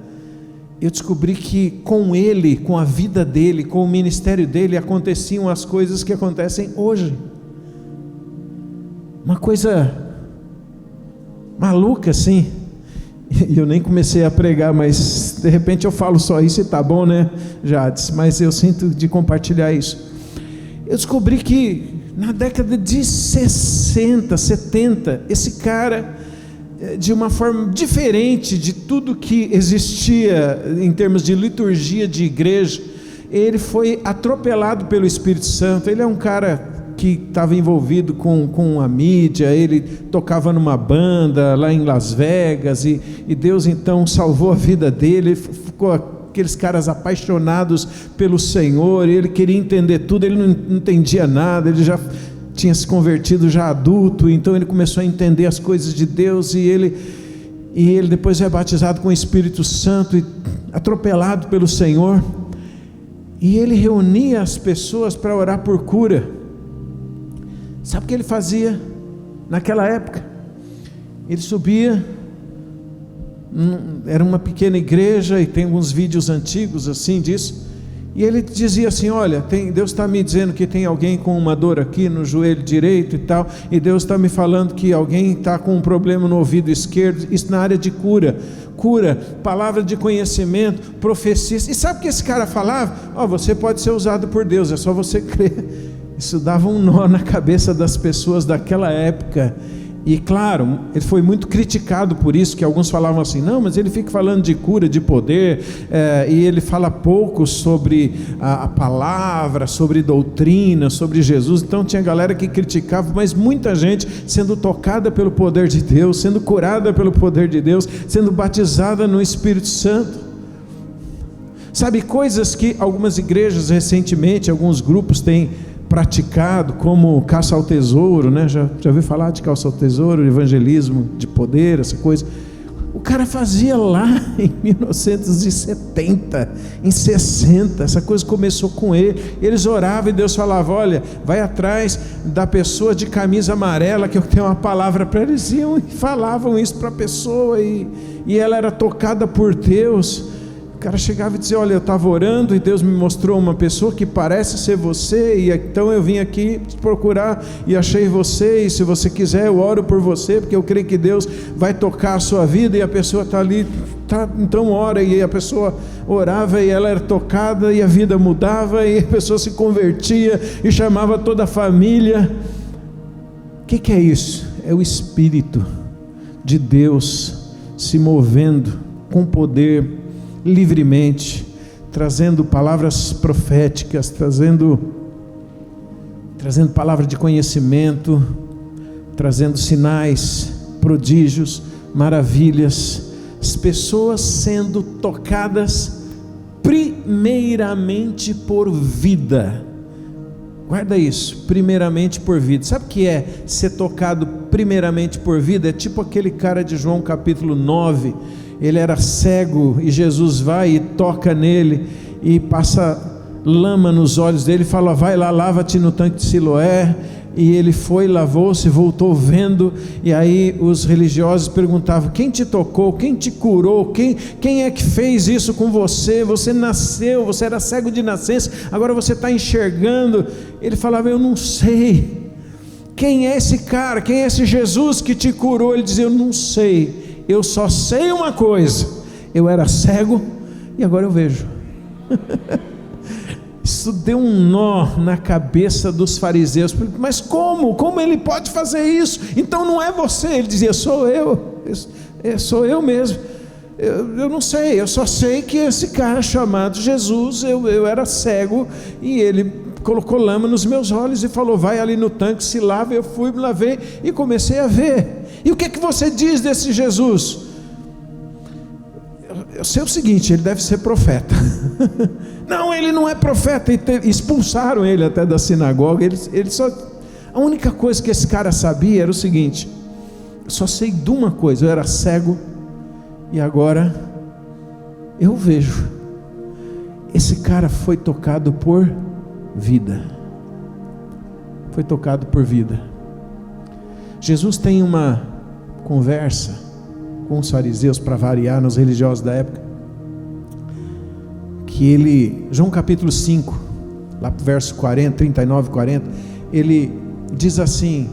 eu descobri que com ele, com a vida dele, com o ministério dele, aconteciam as coisas que acontecem hoje. Uma coisa maluca assim, e eu nem comecei a pregar, mas de repente eu falo só isso e tá bom, né, Jades? Mas eu sinto de compartilhar isso. Eu descobri que na década de 60, 70, esse cara, de uma forma diferente de tudo que existia em termos de liturgia de igreja, ele foi atropelado pelo Espírito Santo. Ele é um cara que estava envolvido com a mídia, ele tocava numa banda lá em Las Vegas, e Deus então salvou a vida dele, ficou aqueles caras apaixonados pelo Senhor, ele queria entender tudo, ele não entendia nada, ele já tinha se convertido já adulto, então ele começou a entender as coisas de Deus, e ele depois é batizado com o Espírito Santo, e atropelado pelo Senhor, e ele reunia as pessoas para orar por cura. Sabe o que ele fazia naquela época? Ele subia, era uma pequena igreja, e tem alguns vídeos antigos assim disso, e ele dizia assim, olha, Deus está me dizendo que tem alguém com uma dor aqui no joelho direito e tal, e Deus está me falando que alguém está com um problema no ouvido esquerdo, isso na área de cura, palavra de conhecimento, profecia. E sabe o que esse cara falava? Você pode ser usado por Deus, é só você crer. Isso dava um nó na cabeça das pessoas daquela época, e claro, ele foi muito criticado por isso, que alguns falavam assim, não, mas ele fica falando de cura, de poder, e ele fala pouco sobre a palavra, sobre doutrina, sobre Jesus. Então tinha galera que criticava, mas muita gente sendo tocada pelo poder de Deus, sendo curada pelo poder de Deus, sendo batizada no Espírito Santo. Sabe, coisas que algumas igrejas recentemente, alguns grupos têm praticado, como caça ao tesouro, né? Já ouviu falar de caça ao tesouro, evangelismo de poder, essa coisa. O cara fazia lá em 1970, em 60, essa coisa começou com ele. Eles oravam e Deus falava, olha, vai atrás da pessoa de camisa amarela, que eu tenho uma palavra para eles. Iam e falavam isso para a pessoa, e ela era tocada por Deus. O cara chegava e dizia, olha, eu estava orando e Deus me mostrou uma pessoa que parece ser você, e então eu vim aqui te procurar e achei você, e se você quiser eu oro por você, porque eu creio que Deus vai tocar a sua vida. E a pessoa está ali Tá, então ora, e a pessoa orava e ela era tocada e a vida mudava e a pessoa se convertia e chamava toda a família. O que é isso? É o Espírito de Deus se movendo com poder, livremente, trazendo palavras proféticas, trazendo palavra de conhecimento, trazendo sinais, prodígios, maravilhas, as pessoas sendo tocadas primeiramente por vida. Guarda isso, primeiramente por vida. Sabe o que é ser tocado primeiramente por vida? É tipo aquele cara de João capítulo 9, ele era cego e Jesus vai e toca nele e passa lama nos olhos dele e fala: vai lá, lava-te no tanque de Siloé. E ele foi, lavou-se, voltou vendo. E aí os religiosos perguntavam: quem te tocou? Quem te curou? Quem é que fez isso com você? Você nasceu, você era cego de nascença, agora você está enxergando. Ele falava: eu não sei. Quem é esse cara? Quem é esse Jesus que te curou? Ele dizia: eu não sei, eu só sei uma coisa: eu era cego e agora eu vejo. Isso deu um nó na cabeça dos fariseus. Mas como ele pode fazer isso? Então não é você. Ele dizia: sou eu mesmo. Eu não sei, eu só sei que esse cara chamado Jesus, eu era cego e ele colocou lama nos meus olhos e falou: vai ali no tanque, se lava. Eu fui, me lavei e comecei a ver. E o que é que você diz desse Jesus? Eu sei o seguinte: ele deve ser profeta. Não, ele não é profeta. E expulsaram ele até da sinagoga. A única coisa que esse cara sabia era o seguinte: eu só sei de uma coisa, eu era cego e agora eu vejo. Esse cara foi tocado por vida. Foi tocado por vida. Jesus tem uma conversa com os fariseus, para variar, nos religiosos da época, que ele, João capítulo 5, lá pro verso 40, 39 e 40, ele diz assim: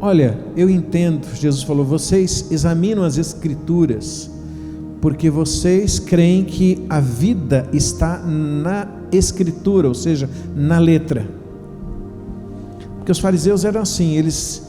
olha, eu entendo, Jesus falou, vocês examinam as escrituras, porque vocês creem que a vida está na escritura, ou seja, na letra. Porque os fariseus eram assim, eles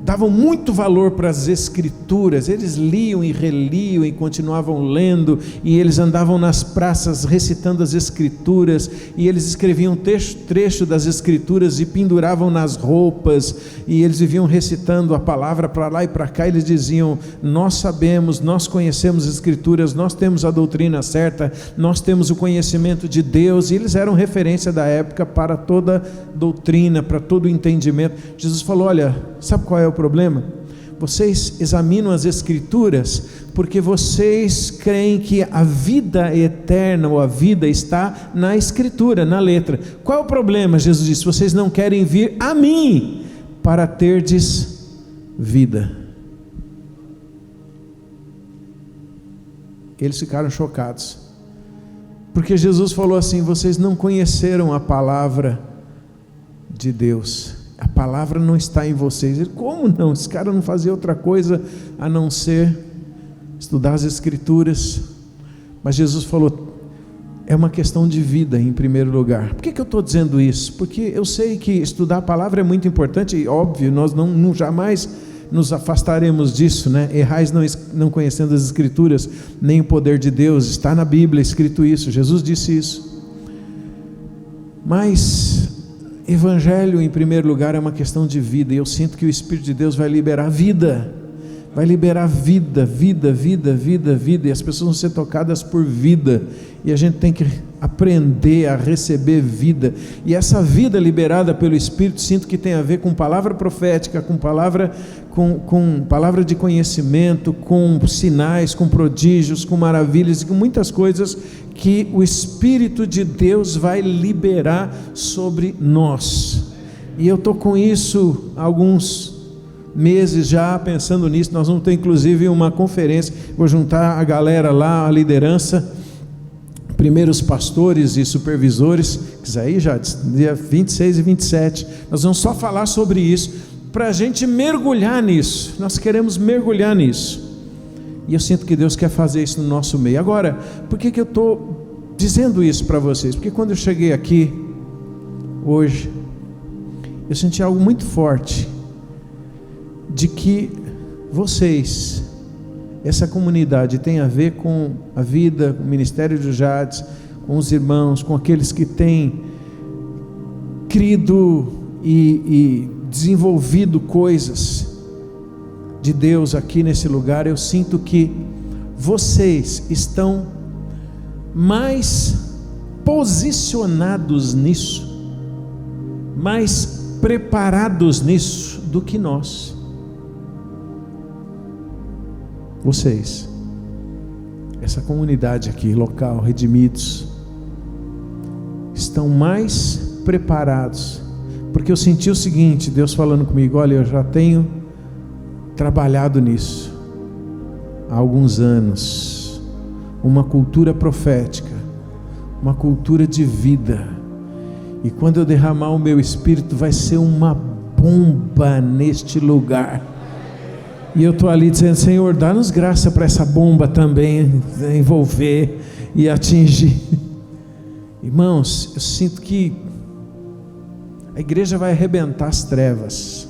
davam muito valor para as escrituras, eles liam e reliam e continuavam lendo, e eles andavam nas praças recitando as escrituras, e eles escreviam trecho das escrituras e penduravam nas roupas, e eles viviam recitando a palavra para lá e para cá. Eles diziam: nós sabemos, nós conhecemos as escrituras, nós temos a doutrina certa, nós temos o conhecimento de Deus. E eles eram referência da época para toda doutrina, para todo entendimento. Jesus falou: olha, sabe qual é o problema? Vocês examinam as escrituras porque vocês creem que a vida eterna ou a vida está na escritura, na letra. Qual é o problema? Jesus disse: vocês não querem vir a mim para terdes vida. Eles ficaram chocados, porque Jesus falou assim: vocês não conheceram a palavra de Deus, a palavra não está em vocês. Ele: como não? Esse cara não fazia outra coisa a não ser estudar as escrituras. Mas Jesus falou: é uma questão de vida em primeiro lugar. Por que eu estou dizendo isso? Porque eu sei que estudar a palavra é muito importante, e óbvio, nós não jamais nos afastaremos disso, né? Errais não conhecendo as escrituras, nem o poder de Deus. Está na Bíblia escrito isso, Jesus disse isso. Mas evangelho em primeiro lugar é uma questão de vida, e eu sinto que o Espírito de Deus vai liberar vida, e as pessoas vão ser tocadas por vida, e a gente tem que aprender a receber vida, e essa vida liberada pelo Espírito, sinto que tem a ver com palavra profética, com palavra de conhecimento, com sinais, com prodígios, com maravilhas, e com muitas coisas que o Espírito de Deus vai liberar sobre nós. E eu estou com isso há alguns meses já, pensando nisso. Nós vamos ter inclusive uma conferência, vou juntar a galera lá, a liderança, primeiros pastores e supervisores, que isso aí já, dia 26 e 27, nós vamos só falar sobre isso, para a gente mergulhar nisso. Nós queremos mergulhar nisso. E eu sinto que Deus quer fazer isso no nosso meio. Agora, por que eu estou dizendo isso para vocês? Porque quando eu cheguei aqui, hoje, eu senti algo muito forte, de que vocês, essa comunidade tem a ver com a vida, com o ministério de Jades, com os irmãos, com aqueles que têm crido e desenvolvido coisas de Deus aqui nesse lugar. Eu sinto que vocês estão mais posicionados nisso, mais preparados nisso do que nós. Vocês, essa comunidade aqui, local, Redimidos, estão mais preparados, porque eu senti o seguinte, Deus falando comigo: olha, eu já tenho trabalhado nisso há alguns anos, uma cultura profética, uma cultura de vida, e quando eu derramar o meu espírito, vai ser uma bomba neste lugar. E eu estou ali dizendo: Senhor, dá-nos graça para essa bomba também envolver e atingir. Irmãos, eu sinto que a igreja vai arrebentar as trevas,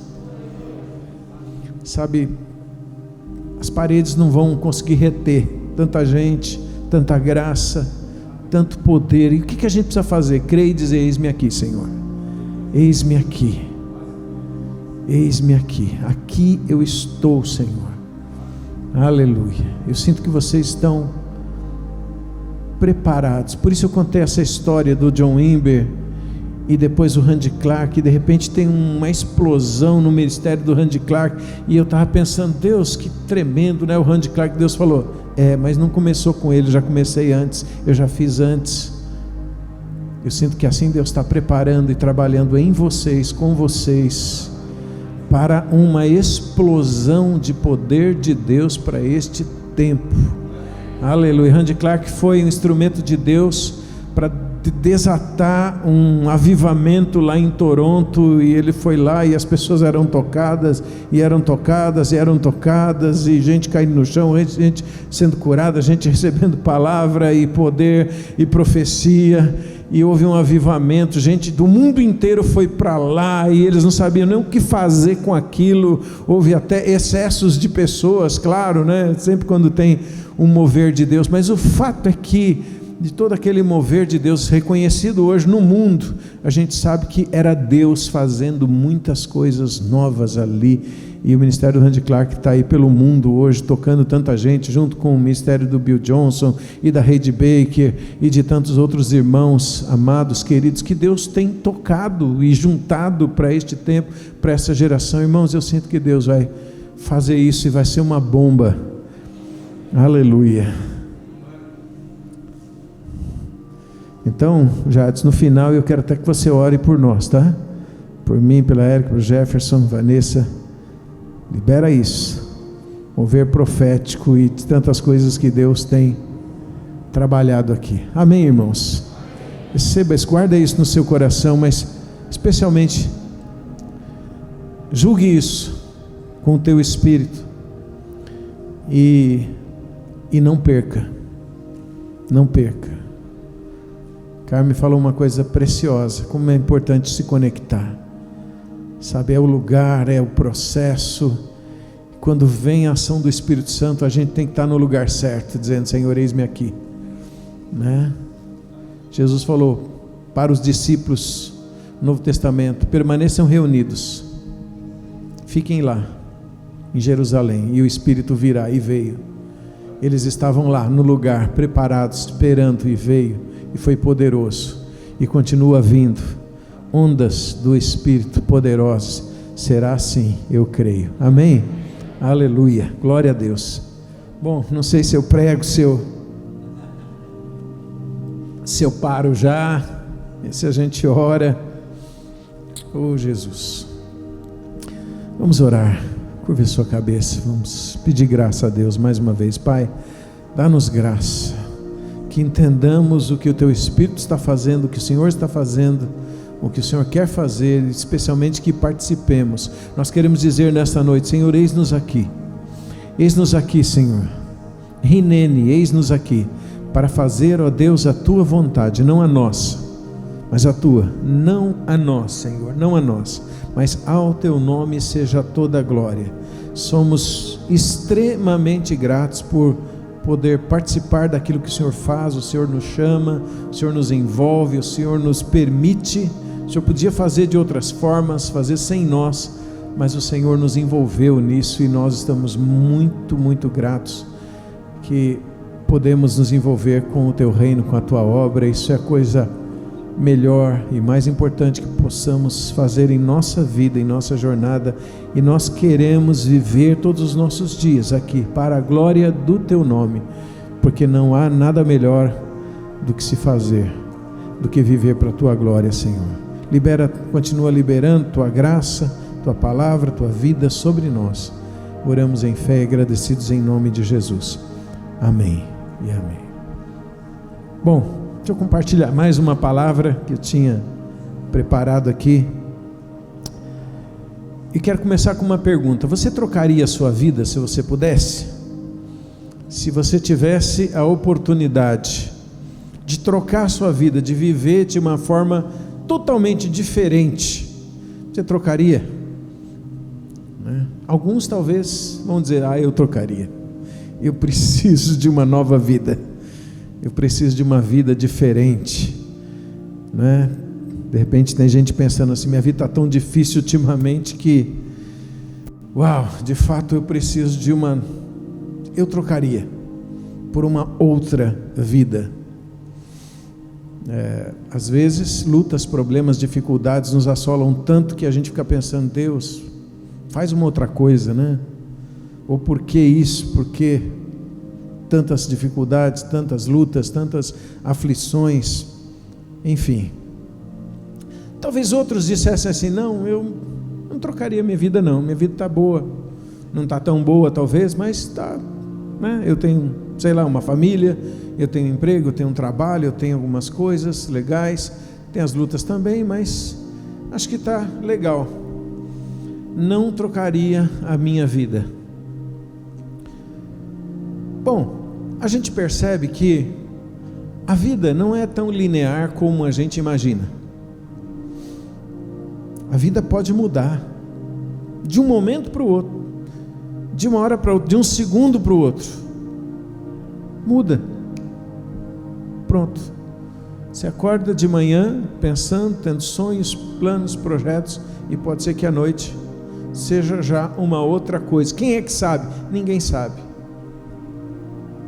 sabe? As paredes não vão conseguir reter tanta gente, tanta graça, tanto poder. E o que a gente precisa fazer? Crer e dizer: eis-me aqui, Senhor, eis-me aqui. Eis-me aqui, aqui eu estou, Senhor. Aleluia. Eu sinto que vocês estão preparados. Por isso eu contei essa história do John Wimber e depois o Randy Clark. De repente tem uma explosão no ministério do Randy Clark, e eu estava pensando: Deus, que tremendo, né? O Randy Clark, Deus falou: mas não começou com ele, já comecei antes, eu já fiz antes. Eu sinto que assim Deus está preparando e trabalhando em vocês, com vocês, para uma explosão de poder de Deus para este tempo. Aleluia. Randy Clark foi um instrumento de Deus para desatar um avivamento lá em Toronto, e ele foi lá e as pessoas eram tocadas, e eram tocadas, e eram tocadas, e gente caindo no chão, gente sendo curada, gente recebendo palavra e poder e profecia, e houve um avivamento. Gente do mundo inteiro foi para lá, e eles não sabiam nem o que fazer com aquilo. Houve até excessos de pessoas, claro, né? Sempre quando tem um mover de Deus, mas o fato é que de todo aquele mover de Deus reconhecido hoje no mundo, a gente sabe que era Deus fazendo muitas coisas novas ali. E o ministério do Randy Clark está aí pelo mundo hoje, tocando tanta gente, junto com o ministério do Bill Johnson e da Heidi Baker e de tantos outros irmãos amados, queridos, que Deus tem tocado e juntado para este tempo, para essa geração. Irmãos, eu sinto que Deus vai fazer isso e vai ser uma bomba. Aleluia. Então, Jades, no final eu quero até que você ore por nós, tá? Por mim, pela Érica, pelo Jefferson, Vanessa. Libera isso, mover profético e de tantas coisas que Deus tem trabalhado aqui. Amém, irmãos? Receba isso, guarda isso no seu coração, mas especialmente julgue isso com o teu espírito e não perca. Não perca. Carmen falou uma coisa preciosa: como é importante se conectar. Sabe, é o lugar, é o processo. Quando vem a ação do Espírito Santo, a gente tem que estar no lugar certo, dizendo: Senhor, eis-me aqui, né? Jesus falou para os discípulos no Novo Testamento: permaneçam reunidos, fiquem lá em Jerusalém, e o Espírito virá. E veio. Eles estavam lá no lugar, preparados, esperando, e veio, e foi poderoso, e continua vindo. Ondas do Espírito poderosas. Será assim, eu creio. Amém? Aleluia, glória a Deus. Bom, não sei se eu prego, se eu paro já, se a gente ora. Oh Jesus, vamos orar. Curve sua cabeça, vamos pedir graça a Deus mais uma vez. Pai, dá-nos graça, que entendamos o que o Teu Espírito está fazendo, o que o Senhor está fazendo, o que o Senhor quer fazer, especialmente que participemos. Nós queremos dizer nesta noite: Senhor, eis-nos aqui, Senhor, Rinene, eis-nos aqui, para fazer, ó Deus, a tua vontade, não a nossa, mas a tua. Não a nós, Senhor, não a nós, mas ao teu nome seja toda a glória. Somos extremamente gratos por poder participar daquilo que o Senhor faz. O Senhor nos chama, o Senhor nos envolve, o Senhor nos permite. O Senhor podia fazer de outras formas, fazer sem nós, mas o Senhor nos envolveu nisso, e nós estamos muito, muito gratos que podemos nos envolver com o teu reino, com a tua obra. Isso é a coisa melhor e mais importante que possamos fazer em nossa vida, em nossa jornada, e nós queremos viver todos os nossos dias aqui para a glória do teu nome, porque não há nada melhor do que se fazer, do que viver para a tua glória, Senhor. Continua liberando tua graça, tua palavra, tua vida sobre nós. Oramos em fé e agradecidos em nome de Jesus. Amém e amém. Bom, deixa eu compartilhar mais uma palavra que eu tinha preparado aqui. E quero começar com uma pergunta. Você trocaria a sua vida se você pudesse? Se você tivesse a oportunidade de trocar a sua vida, de viver de uma forma totalmente diferente, você trocaria? Alguns talvez vão dizer: eu trocaria. Eu preciso de uma nova vida. Eu preciso de uma vida diferente, né? De repente tem gente pensando assim: minha vida está tão difícil ultimamente que, de fato eu preciso de uma... Eu trocaria por uma outra vida. Às vezes lutas, problemas, dificuldades nos assolam tanto que a gente fica pensando: Deus, faz uma outra coisa, né? Ou por que isso? Por que tantas dificuldades, tantas lutas, tantas aflições? Enfim, talvez outros dissessem assim: não, eu não trocaria minha vida não, minha vida está boa. Não está tão boa talvez, mas está, né? Eu tenho, uma família, eu tenho emprego, eu tenho um trabalho, eu tenho algumas coisas legais, tem as lutas também, mas acho que está legal. Não trocaria a minha vida. Bom, a gente percebe que a vida não é tão linear como a gente imagina. A vida pode mudar de um momento para o outro, de uma hora para outra, de um segundo para o outro. Muda. Pronto. Você acorda de manhã pensando, tendo sonhos, planos, projetos, e pode ser que à noite seja já uma outra coisa. Quem é que sabe? Ninguém sabe.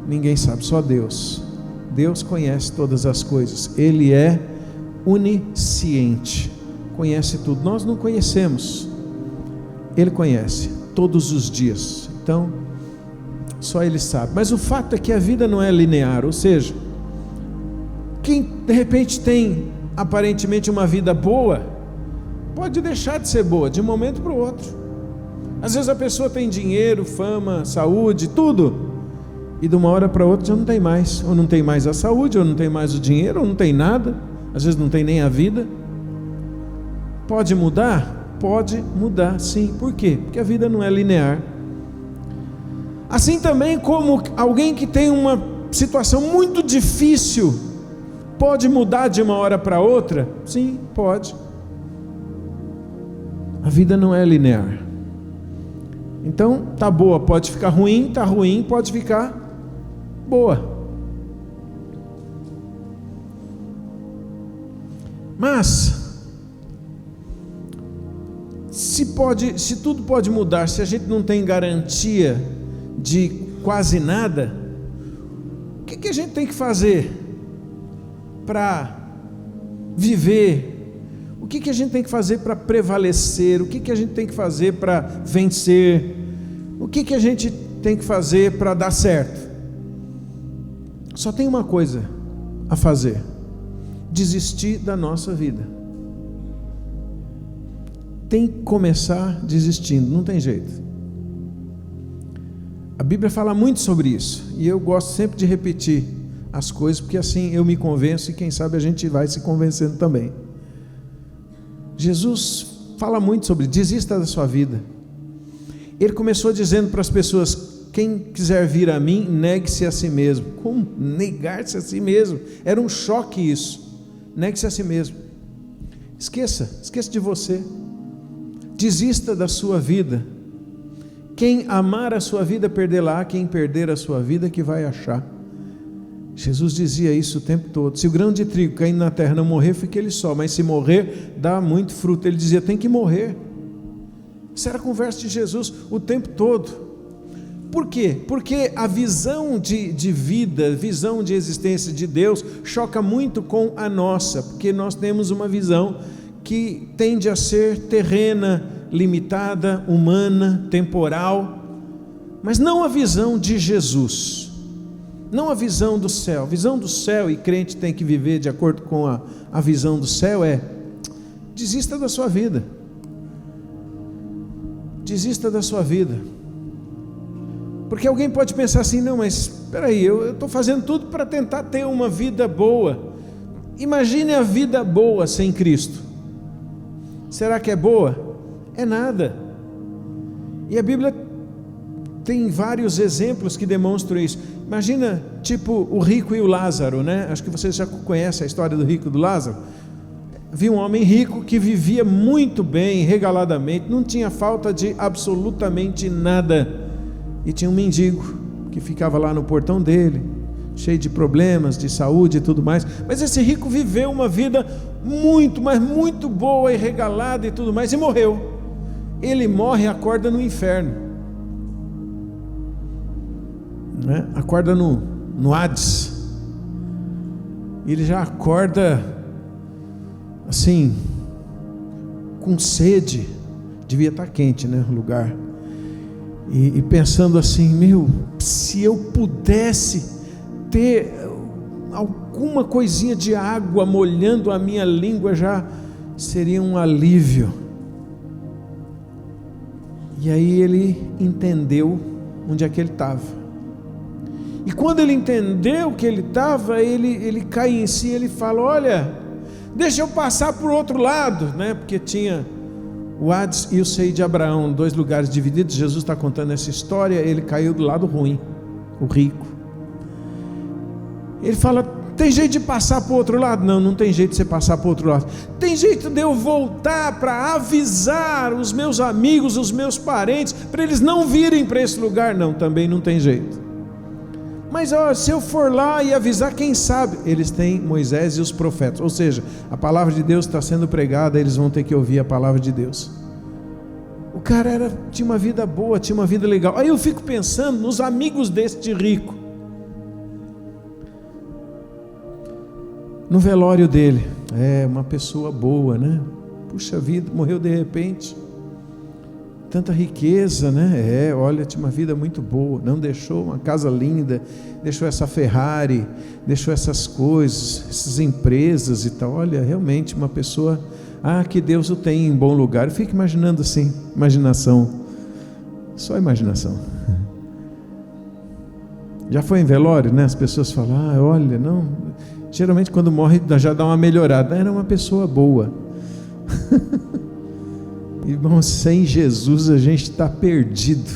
Ninguém sabe, só Deus. Deus conhece todas as coisas. Ele é onisciente, conhece tudo. Nós não conhecemos, Ele conhece todos os dias. Então, só Ele sabe. Mas o fato é que a vida não é linear. Ou seja, quem de repente tem aparentemente uma vida boa, pode deixar de ser boa de um momento para o outro. Às vezes a pessoa tem dinheiro, fama, saúde, tudo, e de uma hora para outra já não tem mais. Ou não tem mais a saúde, ou não tem mais o dinheiro, ou não tem nada. Às vezes não tem nem a vida. Pode mudar? Pode mudar, sim. Por quê? Porque a vida não é linear. Assim também como alguém que tem uma situação muito difícil pode mudar de uma hora para outra? Sim, pode. A vida não é linear. Então, tá boa, pode ficar ruim, tá ruim, pode ficar boa. Mas se tudo pode mudar, se a gente não tem garantia de quase nada, o que a gente tem que fazer para viver? O que a gente tem que fazer para prevalecer? O que a gente tem que fazer para vencer? O que a gente tem que fazer para dar certo? Só tem uma coisa a fazer: desistir da nossa vida. Tem que começar desistindo, não tem jeito. A Bíblia fala muito sobre isso, e eu gosto sempre de repetir as coisas, porque assim eu me convenço, e quem sabe a gente vai se convencendo também. Jesus fala muito sobre desista da sua vida. Ele começou dizendo para as pessoas: quem quiser vir a mim, negue-se a si mesmo. Como negar-se a si mesmo? Era um choque isso. Negue-se a si mesmo. Esqueça de você. Desista da sua vida. Quem amar a sua vida, perdê-la. Quem perder a sua vida, que vai achar. Jesus dizia isso o tempo todo. Se o grão de trigo caindo na terra não morrer, fica ele só. Mas se morrer, dá muito fruto. Ele dizia, tem que morrer. Essa era a conversa de Jesus o tempo todo. Por quê? Porque a visão de vida, visão de existência de Deus choca muito com a nossa, porque nós temos uma visão que tende a ser terrena, limitada, humana, temporal, mas não a visão de Jesus, não a visão do céu. A visão do céu, e crente tem que viver de acordo com a visão do céu, desista da sua vida. Desista da sua vida. Porque alguém pode pensar assim, não, mas espera aí, eu estou fazendo tudo para tentar ter uma vida boa. Imagine a vida boa sem Cristo. Será que é boa? É nada. E a Bíblia tem vários exemplos que demonstram isso. Imagina, tipo, o rico e o Lázaro, né? Acho que vocês já conhecem a história do rico e do Lázaro. Vi um homem rico que vivia muito bem, regaladamente, não tinha falta de absolutamente nada. E tinha um mendigo que ficava lá no portão dele, cheio de problemas, de saúde e tudo mais. Mas esse rico viveu uma vida muito, mas muito boa e regalada e tudo mais, e morreu. Ele morre e acorda no inferno, né? Acorda no Hades. Ele já acorda assim, com sede. Devia estar quente, né, o lugar. E pensando assim, se eu pudesse ter alguma coisinha de água molhando a minha língua, já seria um alívio. E aí ele entendeu onde é que ele estava. E quando ele entendeu que ele estava, ele cai em si, ele fala, olha, deixa eu passar por outro lado, né? Porque tinha o Hades e o seio de Abraão, 2 lugares divididos. Jesus está contando essa história. Ele caiu do lado ruim, o rico. Ele fala, tem jeito de passar para o outro lado? Não, não tem jeito de você passar para o outro lado. Tem jeito de eu voltar para avisar os meus amigos, os meus parentes, para eles não virem para esse lugar? Não, também não tem jeito. Mas se eu for lá e avisar, quem sabe? Eles têm Moisés e os profetas, ou seja, a palavra de Deus está sendo pregada, eles vão ter que ouvir a palavra de Deus. O cara tinha uma vida boa, tinha uma vida legal. Aí eu fico pensando nos amigos deste rico, no velório dele. Uma pessoa boa, né? Puxa vida, morreu de repente. Tanta riqueza, né? Olha, tinha uma vida muito boa, não deixou uma casa linda, deixou essa Ferrari, deixou essas coisas, essas empresas e tal. Olha, realmente uma pessoa, que Deus o tem em bom lugar. Eu fico imaginando assim, imaginação, só imaginação. Já foi em velório, né? As pessoas falam, olha, não, geralmente quando morre já dá uma melhorada. Era uma pessoa boa. Irmãos, sem Jesus a gente está perdido.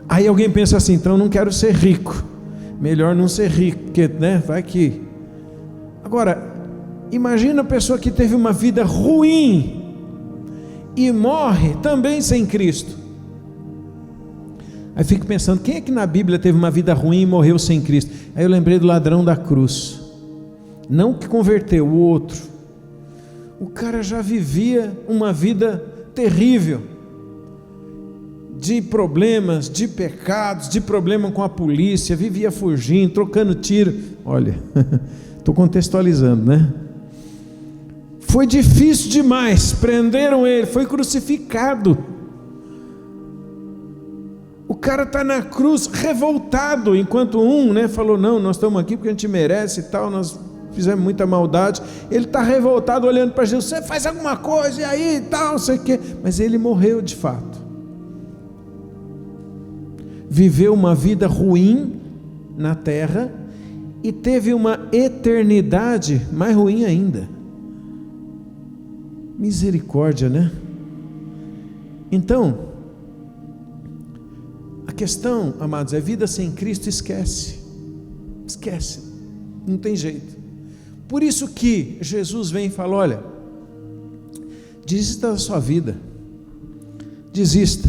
Aí alguém pensa assim, então eu não quero ser rico, melhor não ser rico, porque, né, vai que... Agora, imagina a pessoa que teve uma vida ruim e morre também sem Cristo. Aí fico pensando, quem é que na Bíblia teve uma vida ruim e morreu sem Cristo? Aí eu lembrei do ladrão da cruz, não que converteu, o outro. O cara já vivia uma vida terrível, de problemas, de pecados, de problema com a polícia, vivia fugindo, trocando tiro. Olha, estou contextualizando, né? Foi difícil demais, prenderam ele, foi crucificado. O cara está na cruz revoltado, enquanto um, né, falou, não, nós estamos aqui porque a gente merece e tal, nós fizemos muita maldade. Ele está revoltado olhando para Jesus, você faz alguma coisa e aí e tal, não sei o quê. Mas ele morreu de fato, viveu uma vida ruim na terra e teve uma eternidade mais ruim ainda. Misericórdia, né? Então, questão, amados, é vida sem Cristo, esquece. Esquece. Não tem jeito. Por isso que Jesus vem e fala: olha, desista da sua vida. Desista.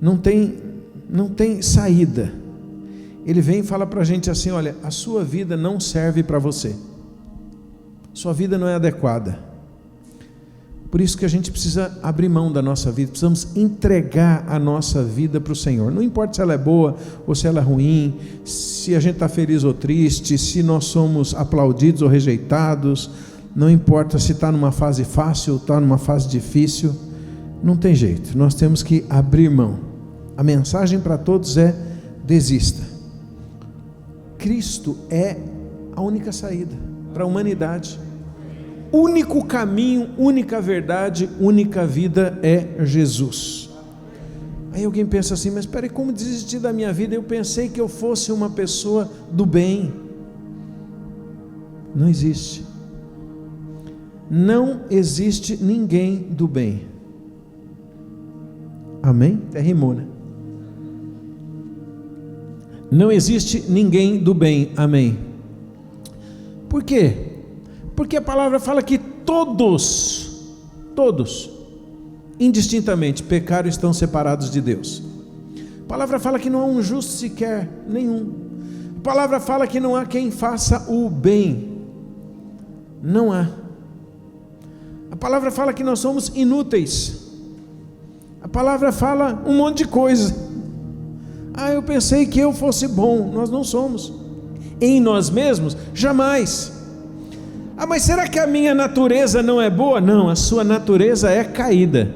Não tem saída. Ele vem e fala para a gente assim: olha, a sua vida não serve para você. Sua vida não é adequada. Por isso que a gente precisa abrir mão da nossa vida, precisamos entregar a nossa vida para o Senhor. Não importa se ela é boa ou se ela é ruim, se a gente está feliz ou triste, se nós somos aplaudidos ou rejeitados, não importa se está numa fase fácil ou está numa fase difícil, não tem jeito, nós temos que abrir mão. A mensagem para todos é: desista. Cristo é a única saída para a humanidade. Único caminho, única verdade, única vida é Jesus. Aí alguém pensa assim: mas espera aí, como desistir da minha vida? Eu pensei que eu fosse uma pessoa do bem. Não existe. Não existe ninguém do bem. Amém? Até rimou, né? Não existe ninguém do bem. Amém. Por quê? Porque a palavra fala que todos, indistintamente, pecaram e estão separados de Deus. A palavra fala que não há um justo sequer, nenhum. A palavra fala que não há quem faça o bem. Não há. A palavra fala que nós somos inúteis. A palavra fala um monte de coisa. Eu pensei que eu fosse bom. Nós não somos. Em nós mesmos, jamais. Mas será que a minha natureza não é boa? Não, a sua natureza é caída.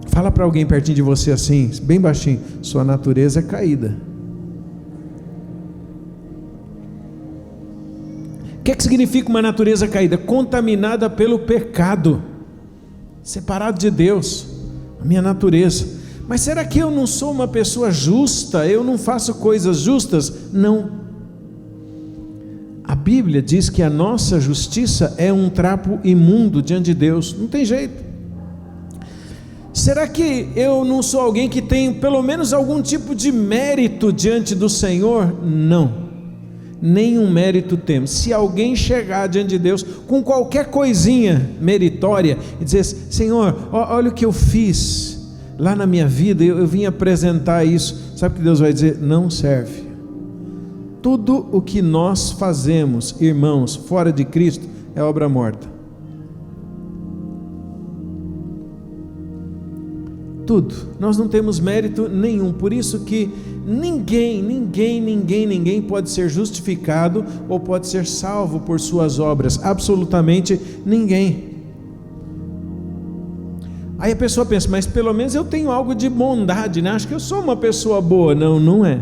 Fala para alguém pertinho de você assim, bem baixinho: sua natureza é caída. O que significa uma natureza caída? Contaminada pelo pecado, separado de Deus, a minha natureza. Mas será que eu não sou uma pessoa justa? Eu não faço coisas justas? Não. A Bíblia diz que a nossa justiça é um trapo imundo diante de Deus. Não tem jeito. Será que eu não sou alguém que tem pelo menos algum tipo de mérito diante do Senhor? Não. Nenhum mérito temos. Se alguém chegar diante de Deus com qualquer coisinha meritória e dizer: Senhor, olha o que eu fiz lá na minha vida, eu vim apresentar isso, sabe o que Deus vai dizer? Não serve. Tudo o que nós fazemos, irmãos, fora de Cristo, é obra morta. Tudo. Nós não temos mérito nenhum. Por isso que ninguém pode ser justificado ou pode ser salvo por suas obras. Absolutamente ninguém. Aí a pessoa pensa: mas pelo menos eu tenho algo de bondade, né? Acho que eu sou uma pessoa boa. Não, não é.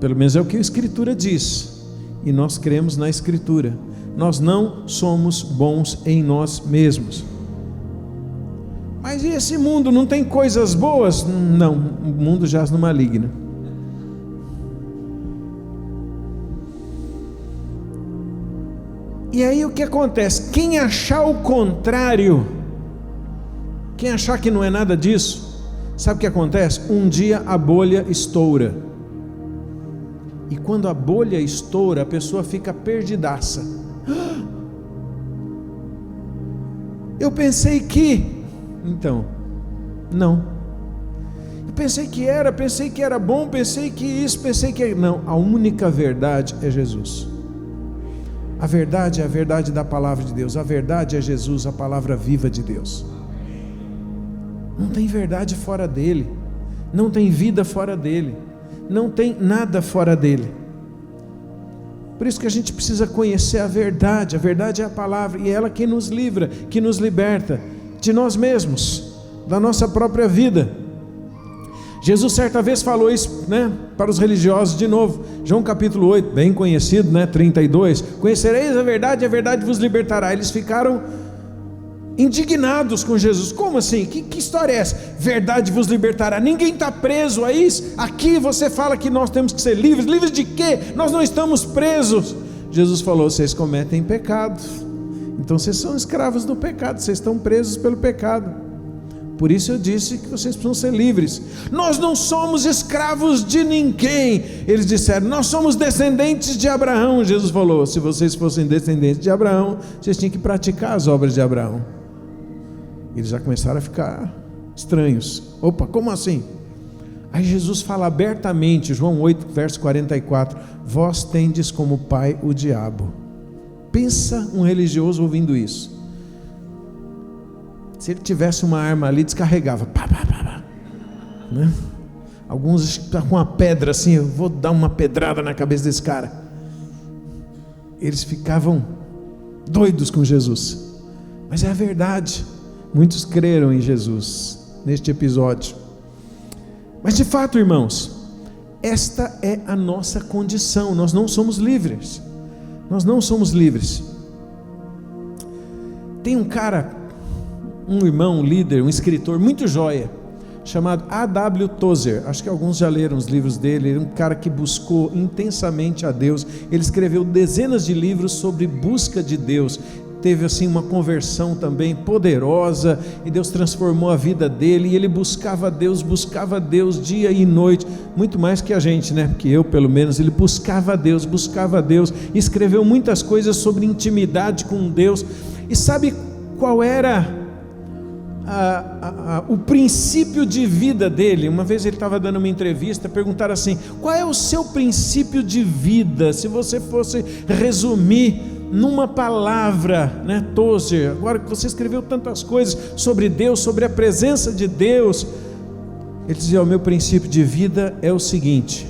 Pelo menos é o que a Escritura diz, e nós cremos na Escritura. Nós não somos bons em nós mesmos. Mas e esse mundo não tem coisas boas? Não, o mundo jaz no maligno. E aí o que acontece? Quem achar o contrário, quem achar que não é nada disso, sabe o que acontece? Um dia a bolha estoura. E quando a bolha estoura, a pessoa fica perdidaça. Eu pensei que... Então, não. Eu pensei que era bom, pensei que isso, pensei que... Não, a única verdade é Jesus. A verdade é a verdade da palavra de Deus. A verdade é Jesus, a palavra viva de Deus. Não tem verdade fora dele. Não tem vida fora dele. Não tem nada fora dele. Por isso que a gente precisa conhecer a verdade é a palavra, e é ela que nos livra, que nos liberta de nós mesmos, da nossa própria vida. Jesus certa vez falou isso, né, para os religiosos de novo, João capítulo 8, bem conhecido, né, 32, conhecereis a verdade vos libertará. Eles ficaram indignados com Jesus. Como assim? Que história é essa? Verdade vos libertará. Ninguém está preso a isso. Aqui você fala que nós temos que ser livres. Livres de quê? Nós não estamos presos. Jesus falou: vocês cometem pecado, então vocês são escravos do pecado, vocês estão presos pelo pecado. Por isso eu disse que vocês precisam ser livres. Nós não somos escravos de ninguém. Eles disseram: nós somos descendentes de Abraão. Jesus falou: se vocês fossem descendentes de Abraão, vocês tinham que praticar as obras de Abraão. Eles já começaram a ficar estranhos. Opa, como assim? Aí Jesus fala abertamente, João 8, verso 44: vós tendes como pai o diabo. Pensa um religioso ouvindo isso. Se ele tivesse uma arma ali, descarregava. Pá, pá, pá, pá. Né? Alguns estão com uma pedra assim: eu vou dar uma pedrada na cabeça desse cara. Eles ficavam doidos com Jesus. Mas é a verdade. Muitos creram em Jesus neste episódio. Mas de fato, irmãos, esta é a nossa condição. Nós não somos livres. Nós não somos livres. Tem um cara, um irmão, um líder, um escritor muito joia, chamado A.W. Tozer. Acho que alguns já leram os livros dele. Ele é um cara que buscou intensamente a Deus. Ele escreveu dezenas de livros sobre busca de Deus. Teve assim uma conversão também poderosa, e Deus transformou a vida dele, e ele buscava Deus dia e noite, muito mais que a gente, né? Que eu, pelo menos. Ele buscava Deus, escreveu muitas coisas sobre intimidade com Deus. E sabe qual era o princípio de vida dele? Uma vez ele estava dando uma entrevista, perguntaram assim: qual é o seu princípio de vida? Se você fosse resumir numa palavra, né, Tozer, agora que você escreveu tantas coisas sobre Deus, sobre a presença de Deus, ele dizia: o meu princípio de vida é o seguinte: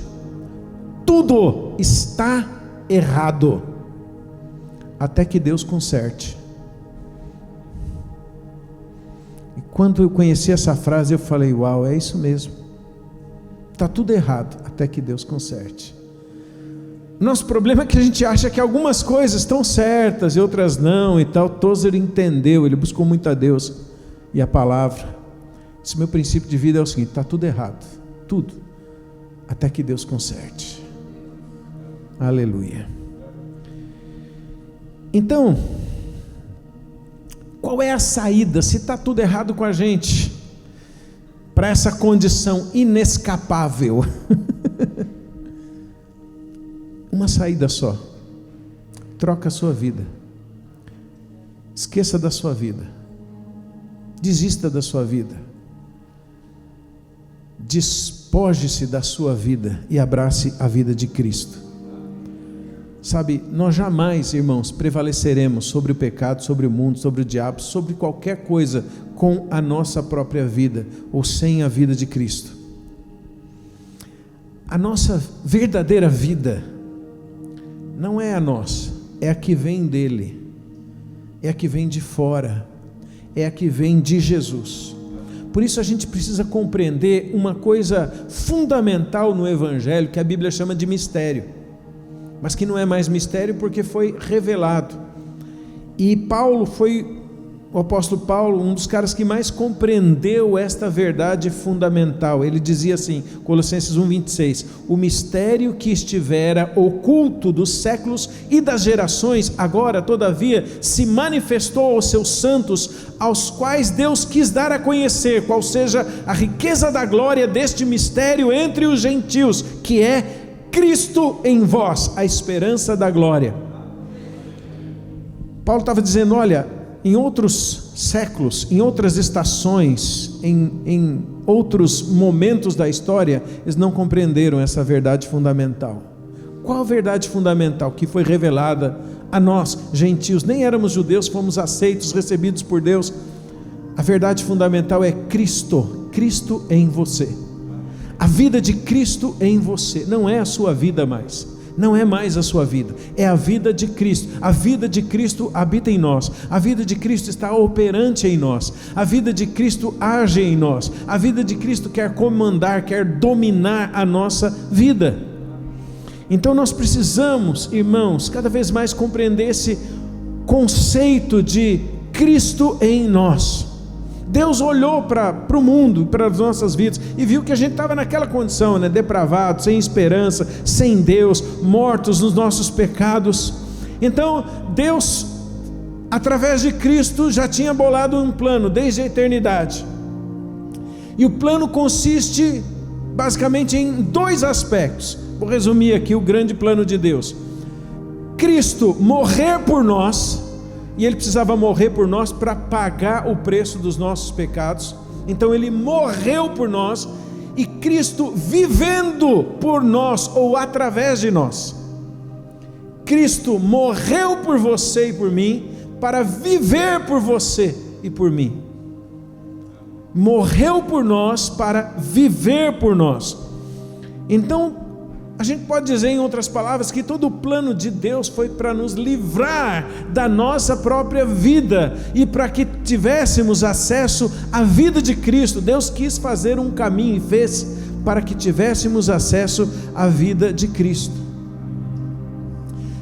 tudo está errado até que Deus conserte. E quando eu conheci essa frase, eu falei: uau, é isso mesmo, está tudo errado até que Deus conserte. Nosso problema é que a gente acha que algumas coisas estão certas e outras não e tal. Tozer entendeu, ele buscou muito a Deus e a palavra. Esse meu princípio de vida é o seguinte: está tudo errado, tudo, até que Deus conserte. Aleluia. Então, qual é a saída, se está tudo errado com a gente, para essa condição inescapável? Uma saída só: troca a sua vida, esqueça da sua vida, desista da sua vida, despoje-se da sua vida e abrace a vida de Cristo. Sabe, nós jamais, irmãos, prevaleceremos sobre o pecado, sobre o mundo, sobre o diabo, sobre qualquer coisa com a nossa própria vida ou sem a vida de Cristo. A nossa verdadeira vida não é a nossa, é a que vem dele, é a que vem de fora, é a que vem de Jesus. Por isso a gente precisa compreender uma coisa fundamental no Evangelho, que a Bíblia chama de mistério, mas que não é mais mistério porque foi revelado. E o apóstolo Paulo, um dos caras que mais compreendeu esta verdade fundamental. Ele dizia assim, Colossenses 1:26: o mistério que estivera oculto dos séculos e das gerações, agora todavia se manifestou aos seus santos, aos quais Deus quis dar a conhecer qual seja a riqueza da glória deste mistério entre os gentios, que é Cristo em vós, a esperança da glória. Paulo estava dizendo: olha, em outros séculos, em outras estações, em outros momentos da história, eles não compreenderam essa verdade fundamental. Qual a verdade fundamental que foi revelada a nós, gentios? Nem éramos judeus, fomos aceitos, recebidos por Deus. A verdade fundamental é Cristo, Cristo em você. A vida de Cristo em você, não é a sua vida mais. Não é mais a sua vida, é a vida de Cristo. A vida de Cristo habita em nós, a vida de Cristo está operante em nós, a vida de Cristo age em nós, a vida de Cristo quer comandar, quer dominar a nossa vida. Então nós precisamos, irmãos, cada vez mais compreender esse conceito de Cristo em nós. Deus olhou para o mundo, para as nossas vidas, e viu que a gente estava naquela condição, né? Depravado, sem esperança, sem Deus, mortos nos nossos pecados. Então Deus, através de Cristo, já tinha bolado um plano desde a eternidade. E o plano consiste basicamente em 2 aspectos. Vou resumir aqui o grande plano de Deus. Cristo morrer por nós, e Ele precisava morrer por nós para pagar o preço dos nossos pecados. Então Ele morreu por nós, e Cristo vivendo por nós ou através de nós. Cristo morreu por você e por mim para viver por você e por mim. Morreu por nós para viver por nós. Então, a gente pode dizer em outras palavras que todo o plano de Deus foi para nos livrar da nossa própria vida e para que tivéssemos acesso à vida de Cristo. Deus quis fazer um caminho e fez para que tivéssemos acesso à vida de Cristo.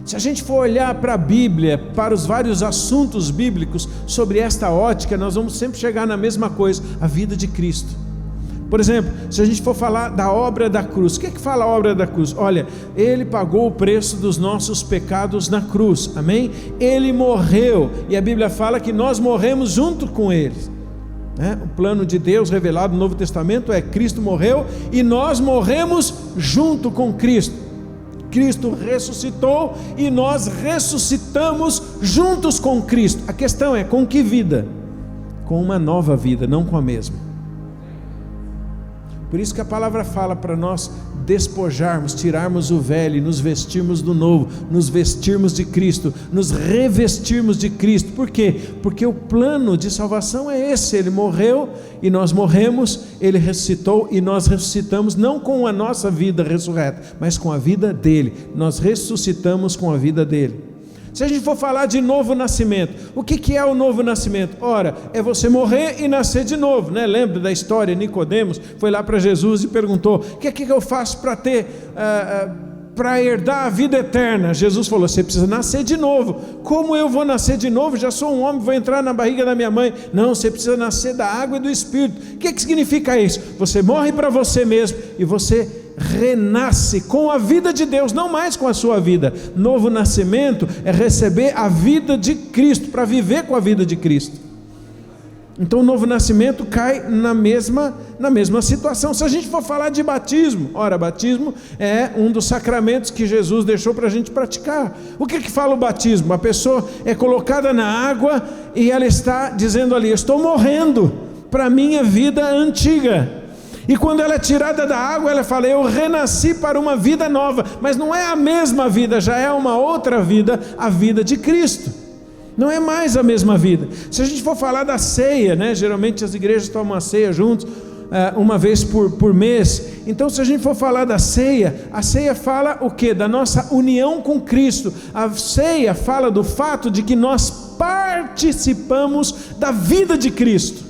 Se a gente for olhar para a Bíblia, para os vários assuntos bíblicos sobre esta ótica, nós vamos sempre chegar na mesma coisa, a vida de Cristo. Por exemplo, se a gente for falar da obra da cruz, o que fala a obra da cruz? Olha, Ele pagou o preço dos nossos pecados na cruz, amém? Ele morreu, e a Bíblia fala que nós morremos junto com Ele. O plano de Deus revelado no Novo Testamento é: Cristo morreu e nós morremos junto com Cristo. Cristo ressuscitou e nós ressuscitamos juntos com Cristo. A questão é: com que vida? Com uma nova vida, não com a mesma. Por isso que a palavra fala para nós despojarmos, tirarmos o velho e nos vestirmos do novo, nos vestirmos de Cristo, nos revestirmos de Cristo. Por quê? Porque o plano de salvação é esse: Ele morreu e nós morremos, Ele ressuscitou e nós ressuscitamos, não com a nossa vida ressurreta, mas com a vida dEle. Nós ressuscitamos com a vida dEle. Se a gente for falar de novo nascimento, o que é o novo nascimento? Ora, é você morrer e nascer de novo, né? Lembra da história? Nicodemos foi lá para Jesus e perguntou: o que eu faço para para herdar a vida eterna? Jesus falou: você precisa nascer de novo. Como eu vou nascer de novo? Já sou um homem, vou entrar na barriga da minha mãe. Não, você precisa nascer da água e do Espírito. O que significa isso? Você morre para você mesmo e você renasce com a vida de Deus, não mais com a sua vida. Novo nascimento é receber a vida de Cristo, para viver com a vida de Cristo. Então o novo nascimento cai na mesma situação. Se a gente for falar de batismo, ora, batismo é um dos sacramentos que Jesus deixou para a gente praticar. O que fala o batismo? A pessoa é colocada na água e ela está dizendo ali: eu estou morrendo para a minha vida antiga. E quando ela é tirada da água, ela fala: eu renasci para uma vida nova. Mas não é a mesma vida, já é uma outra vida, a vida de Cristo. Não é mais a mesma vida. Se a gente for falar da ceia, né? Geralmente as igrejas tomam a ceia juntos, uma vez por mês. Então, se a gente for falar da ceia, a ceia fala o quê? Da nossa união com Cristo. A ceia fala do fato de que nós participamos da vida de Cristo.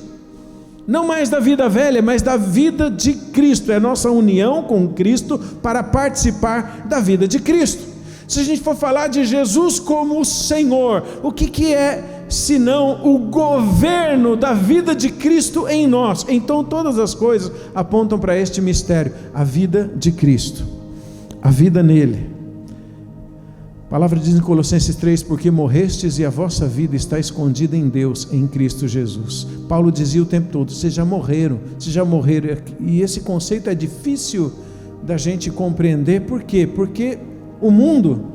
Não mais da vida velha, mas da vida de Cristo. É a nossa união com Cristo para participar da vida de Cristo. Se a gente for falar de Jesus como o Senhor, o que é senão o governo da vida de Cristo em nós? Então todas as coisas apontam para este mistério: a vida de Cristo, a vida nele. A palavra diz em Colossenses 3: porque morrestes e a vossa vida está escondida em Deus, em Cristo Jesus. Paulo dizia o tempo todo: vocês já morreram. E esse conceito é difícil da gente compreender. Por quê? Porque o mundo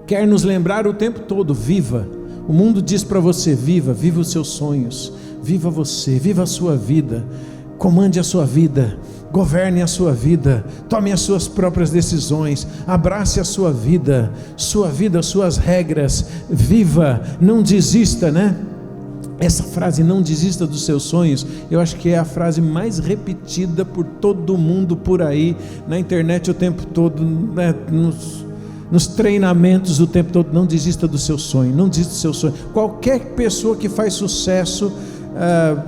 quer nos lembrar o tempo todo: viva. O mundo diz para você: viva os seus sonhos, viva você, viva a sua vida, comande a sua vida, governe a sua vida, tome as suas próprias decisões, abrace a sua vida, suas regras, viva, não desista, né? Essa frase, não desista dos seus sonhos, eu acho que é a frase mais repetida por todo mundo por aí, na internet o tempo todo, né? Nos treinamentos o tempo todo: não desista do seu sonho, não desista do seu sonho. Qualquer pessoa que faz sucesso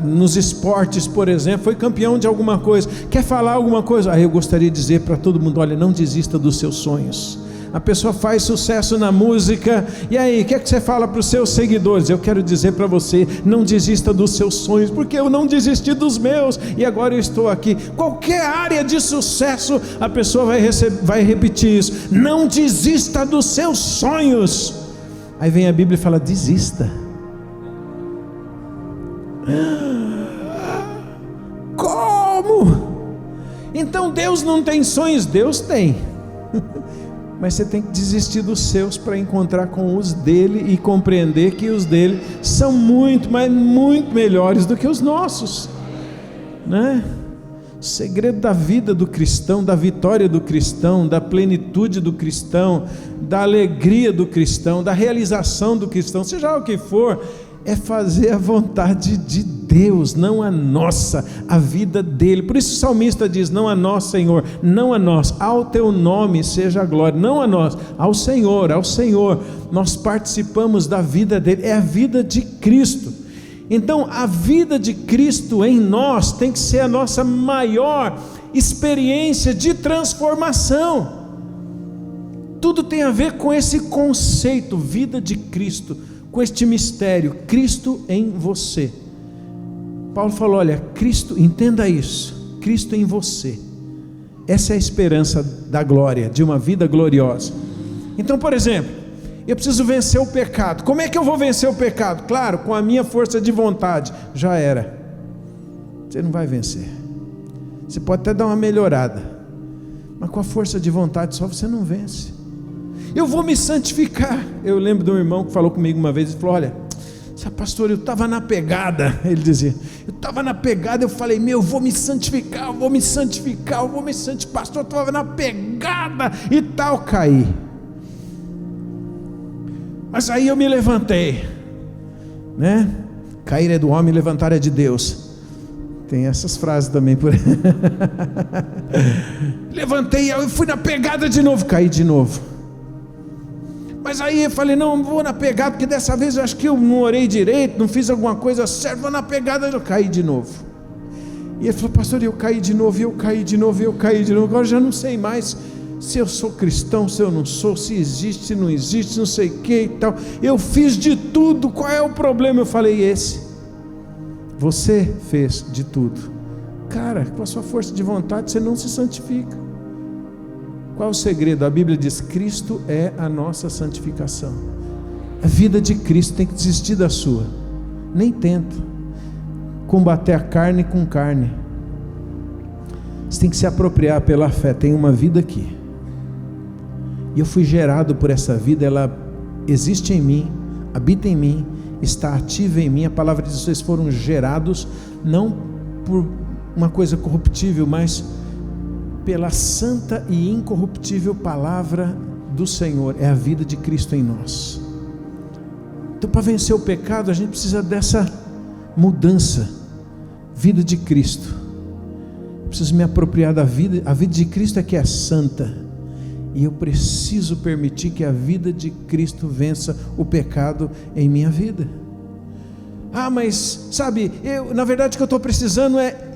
nos esportes, por exemplo, foi campeão de alguma coisa, quer falar alguma coisa, eu gostaria de dizer para todo mundo: olha, não desista dos seus sonhos. A pessoa faz sucesso na música, e aí, o que é que você fala para os seus seguidores? Eu quero dizer para você: não desista dos seus sonhos, porque eu não desisti dos meus, e agora eu estou aqui. Qualquer área de sucesso, a pessoa vai repetir isso: não desista dos seus sonhos. Aí vem a Bíblia e fala: desista. Como? Então Deus não tem sonhos? Deus tem. Mas você tem que desistir dos seus para encontrar com os dele e compreender que os dele são muito, mas muito melhores do que os nossos, né? O segredo da vida do cristão, da vitória do cristão, da plenitude do cristão, da alegria do cristão, da realização do cristão, seja o que for, é fazer a vontade de Deus, não a nossa, a vida dele. Por isso o salmista diz: não a nós, Senhor, não a nós, ao teu nome seja a glória, não a nós, ao Senhor, nós participamos da vida dele, é a vida de Cristo. Então a vida de Cristo em nós tem que ser a nossa maior experiência de transformação. Tudo tem a ver com esse conceito, vida de Cristo, com este mistério, Cristo em você. Paulo falou: olha, Cristo, entenda isso, Cristo em você, essa é a esperança da glória, de uma vida gloriosa. Então, por exemplo, eu preciso vencer o pecado. Como é que eu vou vencer o pecado? Claro, com a minha força de vontade. Já era. Você não vai vencer. Você pode até dar uma melhorada, mas com a força de vontade só você não vence. Eu vou me santificar. Eu lembro de um irmão que falou comigo uma vez e falou: olha, pastor, eu estava na pegada. Ele dizia: eu estava na pegada. Eu falei: eu vou me santificar, pastor, eu estava na pegada e tal, caí. Mas aí eu me levantei, né? Cair é do homem, levantar é de Deus. Tem essas frases também por aí. Levantei, eu fui na pegada de novo, caí de novo. Mas aí eu falei: não vou na pegada, porque dessa vez eu acho que eu não orei direito, não fiz alguma coisa certa, vou na pegada, eu caí de novo. E ele falou: pastor, eu caí de novo, agora eu já não sei mais se eu sou cristão, se eu não sou, se existe, se não existe, não sei o que e tal. Eu fiz de tudo, qual é o problema? Eu falei: você fez de tudo. Cara, com a sua força de vontade você não se santifica. Qual é o segredo? A Bíblia diz: Cristo é a nossa santificação. A vida de Cristo, tem que desistir da sua. Nem tenta combater a carne com carne. Você tem que se apropriar pela fé. Tem uma vida aqui, e eu fui gerado por essa vida. Ela existe em mim, habita em mim, está ativa em mim. A palavra diz: vocês foram gerados não por uma coisa corruptível, mas pela santa e incorruptível palavra do Senhor. É a vida de Cristo em nós. Então, para vencer o pecado, a gente precisa dessa mudança, vida de Cristo. Eu preciso me apropriar da vida. A vida de Cristo é que é santa, e eu preciso permitir que a vida de Cristo vença o pecado em minha vida. Mas sabe, na verdade o que eu estou precisando é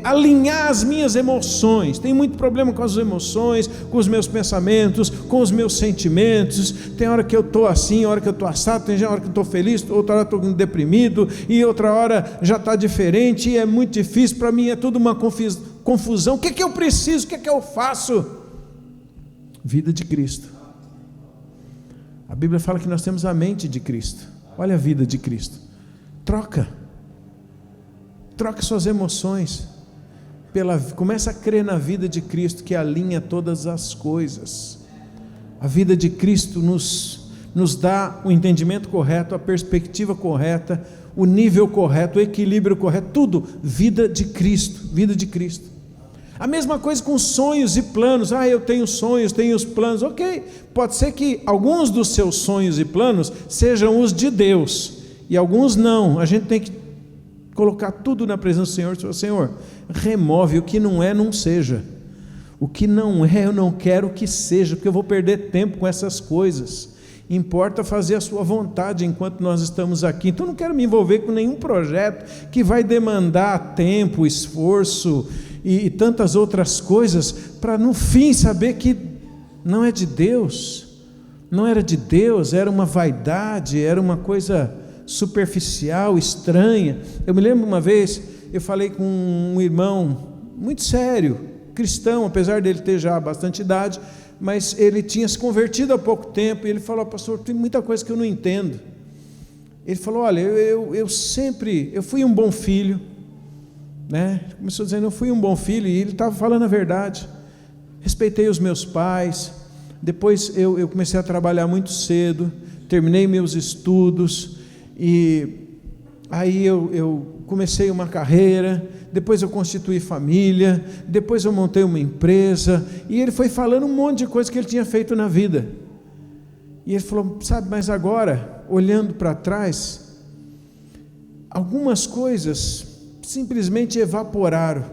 alinhar as minhas emoções. Tem muito problema com as emoções, com os meus pensamentos, com os meus sentimentos. Tem hora que eu estou assim, hora que eu estou assado, tem hora que eu estou feliz, outra hora estou deprimido, e outra hora já está diferente, e é muito difícil para mim, é tudo uma confusão. O que eu preciso? O que eu faço? Vida de Cristo. A Bíblia fala que nós temos a mente de Cristo. Olha a vida de Cristo. Troca suas emoções começa a crer na vida de Cristo, que alinha todas as coisas. A vida de Cristo nos dá o entendimento correto, a perspectiva correta, o nível correto, o equilíbrio correto, tudo, vida de Cristo. A mesma coisa com sonhos e planos. Eu tenho sonhos, tenho os planos. Ok, pode ser que alguns dos seus sonhos e planos sejam os de Deus, e alguns não. A gente tem que colocar tudo na presença do Senhor. Senhor, remove o que não é, não seja. O que não é, eu não quero que seja, porque eu vou perder tempo com essas coisas. Importa fazer a sua vontade enquanto nós estamos aqui. Então eu não quero me envolver com nenhum projeto que vai demandar tempo, esforço e tantas outras coisas, para no fim saber que não é de Deus, não era de Deus, era uma vaidade, era uma coisa superficial, estranha. Eu me lembro uma vez, eu falei com um irmão muito sério, cristão, apesar dele ter já bastante idade, mas ele tinha se convertido há pouco tempo, e ele falou: pastor, tem muita coisa que eu não entendo. Ele falou: olha, eu fui um bom filho, né? Começou dizendo, eu fui um bom filho, e ele estava falando a verdade. Respeitei os meus pais. Depois eu comecei a trabalhar muito cedo, terminei meus estudos, e aí eu comecei uma carreira, depois eu constituí família, depois eu montei uma empresa, e ele foi falando um monte de coisa que ele tinha feito na vida. E ele falou, sabe, mas agora, olhando para trás, algumas coisas simplesmente evaporaram.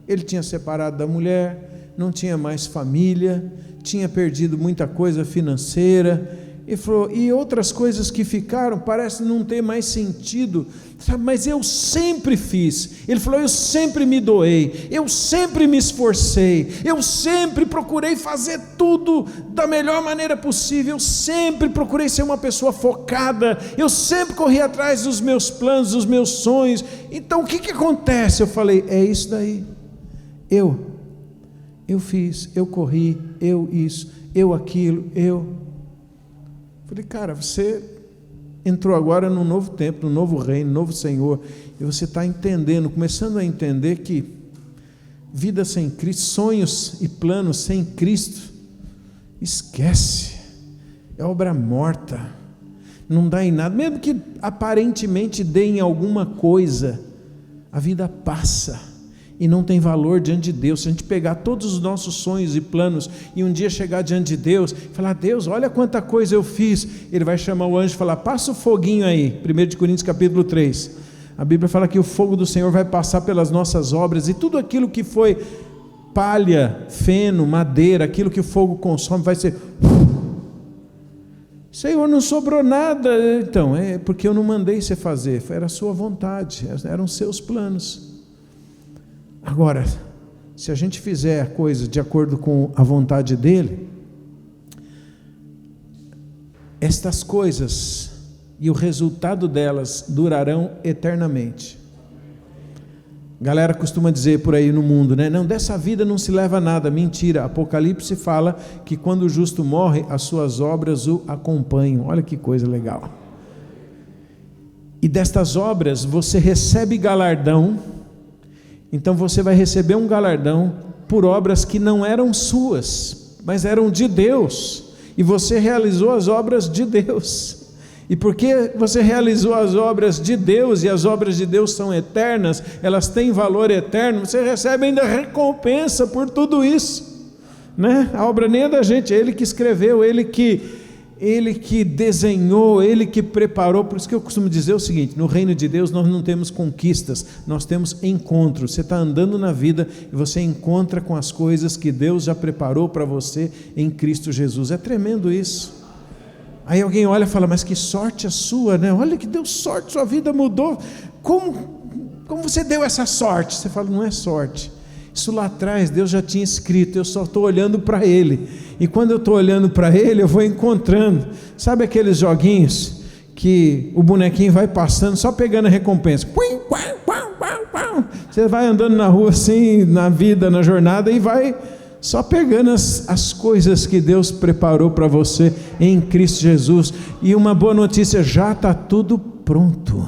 Ele tinha separado da mulher, não tinha mais família, tinha perdido muita coisa financeira. Ele falou, e outras coisas que ficaram, parece não ter mais sentido, sabe? Mas eu sempre fiz. Ele falou, eu sempre me doei, eu sempre me esforcei, eu sempre procurei fazer tudo da melhor maneira possível, eu sempre procurei ser uma pessoa focada, eu sempre corri atrás dos meus planos, dos meus sonhos. Então o que acontece? Eu falei, é isso daí. Eu fiz, eu corri, eu isso, eu aquilo, eu. Falei, cara, você entrou agora num novo tempo, num novo reino, novo Senhor, e você está entendendo, começando a entender que vida sem Cristo, sonhos e planos sem Cristo, esquece, é obra morta, não dá em nada, mesmo que aparentemente dê em alguma coisa, a vida passa e não tem valor diante de Deus. Se a gente pegar todos os nossos sonhos e planos e um dia chegar diante de Deus e falar, Deus, olha quanta coisa eu fiz, Ele vai chamar o anjo e falar, passa o foguinho aí. 1 Coríntios capítulo 3, a Bíblia fala que o fogo do Senhor vai passar pelas nossas obras, e tudo aquilo que foi palha, feno, madeira, aquilo que o fogo consome vai ser, Senhor, não sobrou nada. Então, é porque eu não mandei você fazer, era a sua vontade, eram os seus planos. Agora, se a gente fizer a coisa de acordo com a vontade dEle, estas coisas e o resultado delas durarão eternamente. Galera costuma dizer por aí no mundo, né? Não, dessa vida não se leva nada. Mentira, Apocalipse fala que quando o justo morre, as suas obras o acompanham. Olha que coisa legal. E destas obras você recebe galardão. Então você vai receber um galardão por obras que não eram suas, mas eram de Deus, e você realizou as obras de Deus. E porque você realizou as obras de Deus, e as obras de Deus são eternas, elas têm valor eterno, você recebe ainda recompensa por tudo isso, né? A obra nem é da gente, é Ele que escreveu, Ele que desenhou, Ele que preparou. Por isso que eu costumo dizer o seguinte, no reino de Deus nós não temos conquistas, nós temos encontros. Você está andando na vida e você encontra com as coisas que Deus já preparou para você em Cristo Jesus. É tremendo isso. Aí alguém olha e fala, mas que sorte a sua, né? Olha que deu sorte, sua vida mudou. Como você deu essa sorte? Você fala, não é sorte, isso lá atrás Deus já tinha escrito, eu só estou olhando para Ele, e quando eu estou olhando para Ele eu vou encontrando, sabe aqueles joguinhos que o bonequinho vai passando só pegando a recompensa, você vai andando na rua assim, na vida, na jornada, e vai só pegando as coisas que Deus preparou para você em Cristo Jesus. E uma boa notícia, já está tudo pronto,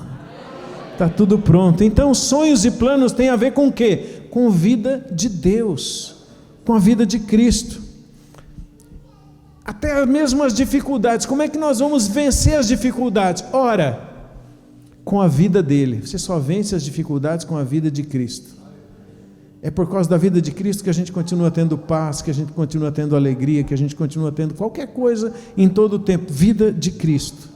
está tudo pronto. Então sonhos e planos têm a ver com o quê? Com a vida de Deus, com a vida de Cristo. Até mesmo as dificuldades, como é que nós vamos vencer as dificuldades? Ora, com a vida dele. Você só vence as dificuldades com a vida de Cristo. É por causa da vida de Cristo que a gente continua tendo paz, que a gente continua tendo alegria, que a gente continua tendo qualquer coisa em todo o tempo. Vida de Cristo.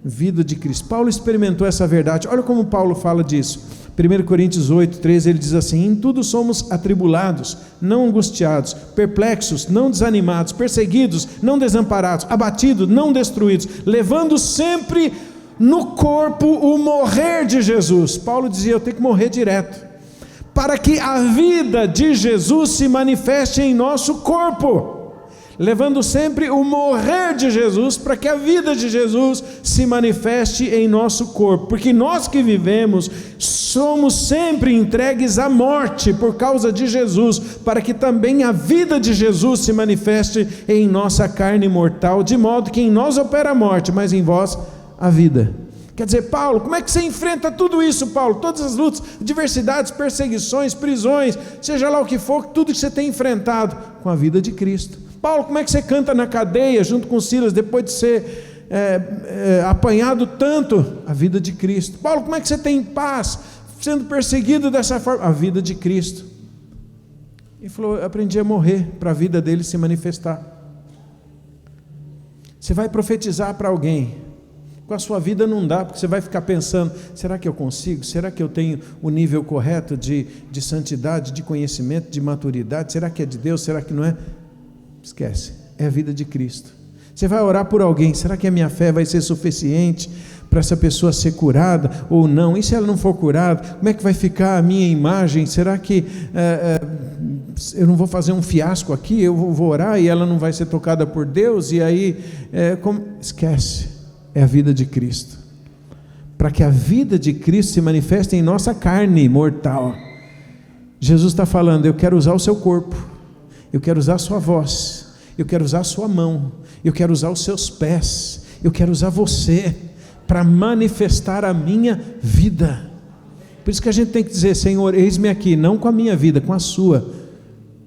Vida de Cristo. Paulo experimentou essa verdade. Olha como Paulo fala disso. 1 Coríntios 8, 13, ele diz assim: em tudo somos atribulados, não angustiados, perplexos, não desanimados, perseguidos, não desamparados, abatidos, não destruídos, levando sempre no corpo o morrer de Jesus. Paulo dizia, eu tenho que morrer direto, para que a vida de Jesus se manifeste em nosso corpo. Levando sempre o morrer de Jesus, para que a vida de Jesus se manifeste em nosso corpo, porque nós que vivemos, somos sempre entregues à morte por causa de Jesus, para que também a vida de Jesus se manifeste em nossa carne mortal, de modo que em nós opera a morte, mas em vós a vida. Quer dizer, Paulo, como é que você enfrenta tudo isso, Paulo? Todas as lutas, diversidades, perseguições, prisões, seja lá o que for, tudo que você tem enfrentado com a vida de Cristo. Paulo, como é que você canta na cadeia junto com Silas depois de ser apanhado tanto? A vida de Cristo. Paulo, como é que você tem paz sendo perseguido dessa forma? A vida de Cristo. Ele falou, eu aprendi a morrer para a vida dele se manifestar. Você vai profetizar para alguém, com a sua vida não dá, porque você vai ficar pensando, será que eu consigo? Será que eu tenho o nível correto de santidade, de conhecimento, de maturidade? Será que é de Deus? Será que não é? Esquece, é a vida de Cristo. Você vai orar por alguém, será que a minha fé vai ser suficiente para essa pessoa ser curada ou não? E se ela não for curada, como é que vai ficar a minha imagem? Será que eu não vou fazer um fiasco aqui? Eu vou orar e ela não vai ser tocada por Deus? E aí, esquece. É a vida de Cristo, para que a vida de Cristo se manifeste em nossa carne mortal. Jesus está falando, eu quero usar o seu corpo, eu quero usar a sua voz, eu quero usar a sua mão, eu quero usar os seus pés, eu quero usar você, para manifestar a minha vida. Por isso que a gente tem que dizer, Senhor, eis-me aqui, não com a minha vida, com a sua,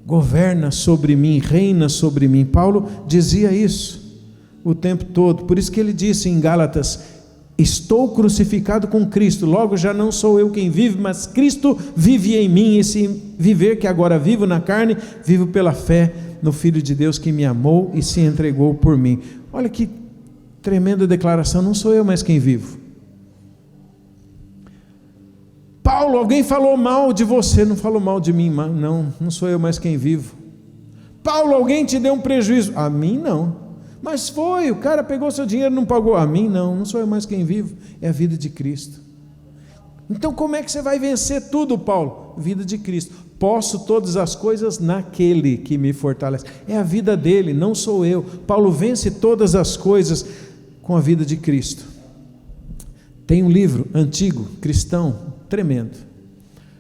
governa sobre mim, reina sobre mim. Paulo dizia isso o tempo todo, por isso que ele disse em Gálatas, estou crucificado com Cristo, logo já não sou eu quem vive, mas Cristo vive em mim, esse viver que agora vivo na carne, vivo pela fé no Filho de Deus que me amou e se entregou por mim. Olha que tremenda declaração, não sou eu mais quem vivo. Paulo, alguém falou mal de você, não falou mal de mim, não sou eu mais quem vivo. Paulo, alguém te deu um prejuízo, a mim não. Mas foi, o cara pegou seu dinheiro e não pagou. A mim não sou eu mais quem vivo, é a vida de Cristo. Então como é que você vai vencer tudo, Paulo? Vida de Cristo. Posso todas as coisas naquele que me fortalece. É a vida dele, não sou eu. Paulo vence todas as coisas com a vida de Cristo. Tem um livro antigo, cristão, tremendo,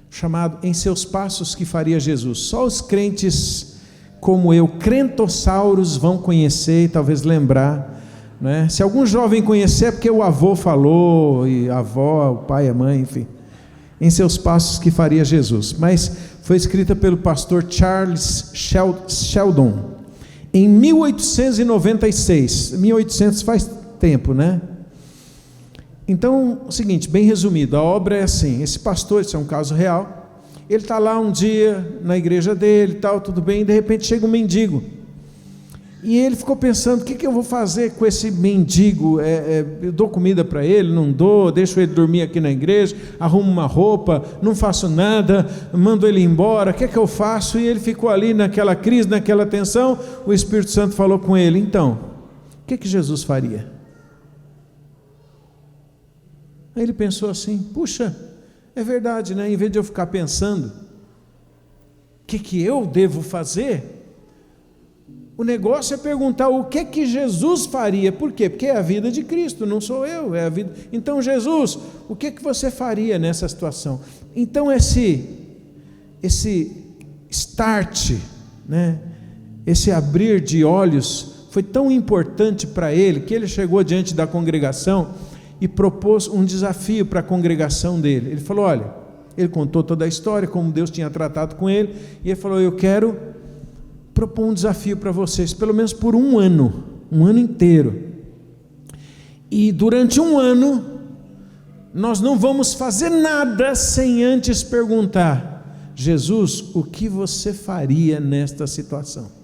chamado Em Seus Passos que Faria Jesus. Só os crentes como eu, crentossauros, vão conhecer e talvez lembrar, né? Se algum jovem conhecer é porque o avô falou, e a avó, o pai, a mãe, enfim. Em Seus Passos que Faria Jesus. Mas foi escrita pelo pastor Charles Sheldon em 1896. 1800 faz tempo, né? Então, o seguinte, bem resumido, a obra é assim, esse pastor, isso é um caso real, ele está lá um dia na igreja dele, tal, tudo bem, e de repente chega um mendigo, e ele ficou pensando, o que eu vou fazer com esse mendigo? Eu dou comida para ele, não dou, deixo ele dormir aqui na igreja, arrumo uma roupa, não faço nada, mando ele embora, o que eu faço? E ele ficou ali naquela crise, naquela tensão. O Espírito Santo falou com ele, então, o que Jesus faria? Aí ele pensou assim, puxa, é verdade, né? Em vez de eu ficar pensando o que eu devo fazer, o negócio é perguntar o que Jesus faria. Por quê? Porque é a vida de Cristo, não sou eu, é a vida. Então, Jesus, o que você faria nessa situação? Então esse start, né? Esse abrir de olhos foi tão importante para ele, que ele chegou diante da congregação e propôs um desafio para a congregação dele. Ele falou, olha, ele contou toda a história, como Deus tinha tratado com ele, e ele falou, eu quero propor um desafio para vocês, pelo menos por um ano inteiro, e durante um ano, nós não vamos fazer nada sem antes perguntar, Jesus, o que você faria nesta situação?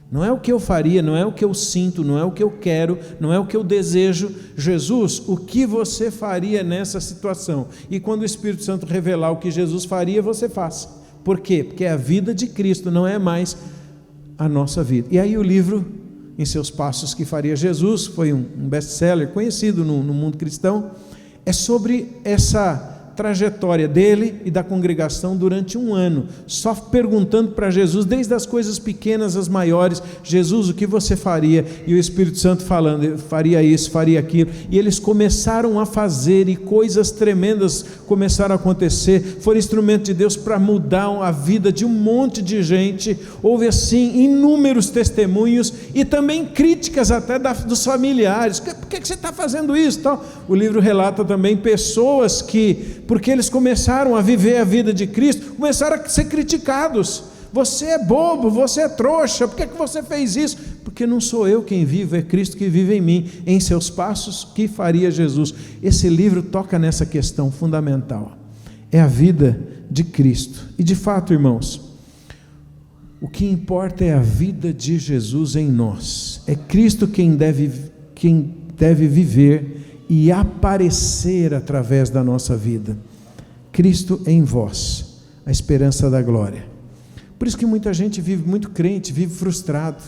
Não é o que eu faria, não é o que eu sinto, não é o que eu quero, não é o que eu desejo. Jesus, o que você faria nessa situação? E quando o Espírito Santo revelar o que Jesus faria, você faça. Por quê? Porque é a vida de Cristo, não é mais a nossa vida. E aí o livro, Em Seus Passos que Faria Jesus, foi um best-seller conhecido no mundo cristão, é sobre essa trajetória dele e da congregação durante um ano, só perguntando para Jesus, desde as coisas pequenas às maiores: Jesus, o que você faria? E o Espírito Santo falando: faria isso, faria aquilo. E eles começaram a fazer, e coisas tremendas começaram a acontecer. Foram instrumento de Deus para mudar a vida de um monte de gente. Houve assim inúmeros testemunhos e também críticas até dos familiares: por que você está fazendo isso? Tal. O livro relata também pessoas que, porque eles começaram a viver a vida de Cristo, começaram a ser criticados: você é bobo, você é trouxa, por que você fez isso? Porque não sou eu quem vivo, é Cristo que vive em mim. Em seus passos, que faria Jesus? Esse livro toca nessa questão fundamental, é a vida de Cristo. E de fato, irmãos, o que importa é a vida de Jesus em nós. É Cristo quem deve viver e aparecer através da nossa vida. Cristo em vós, a esperança da glória. Por isso que muita gente vive, muito crente, vive frustrado.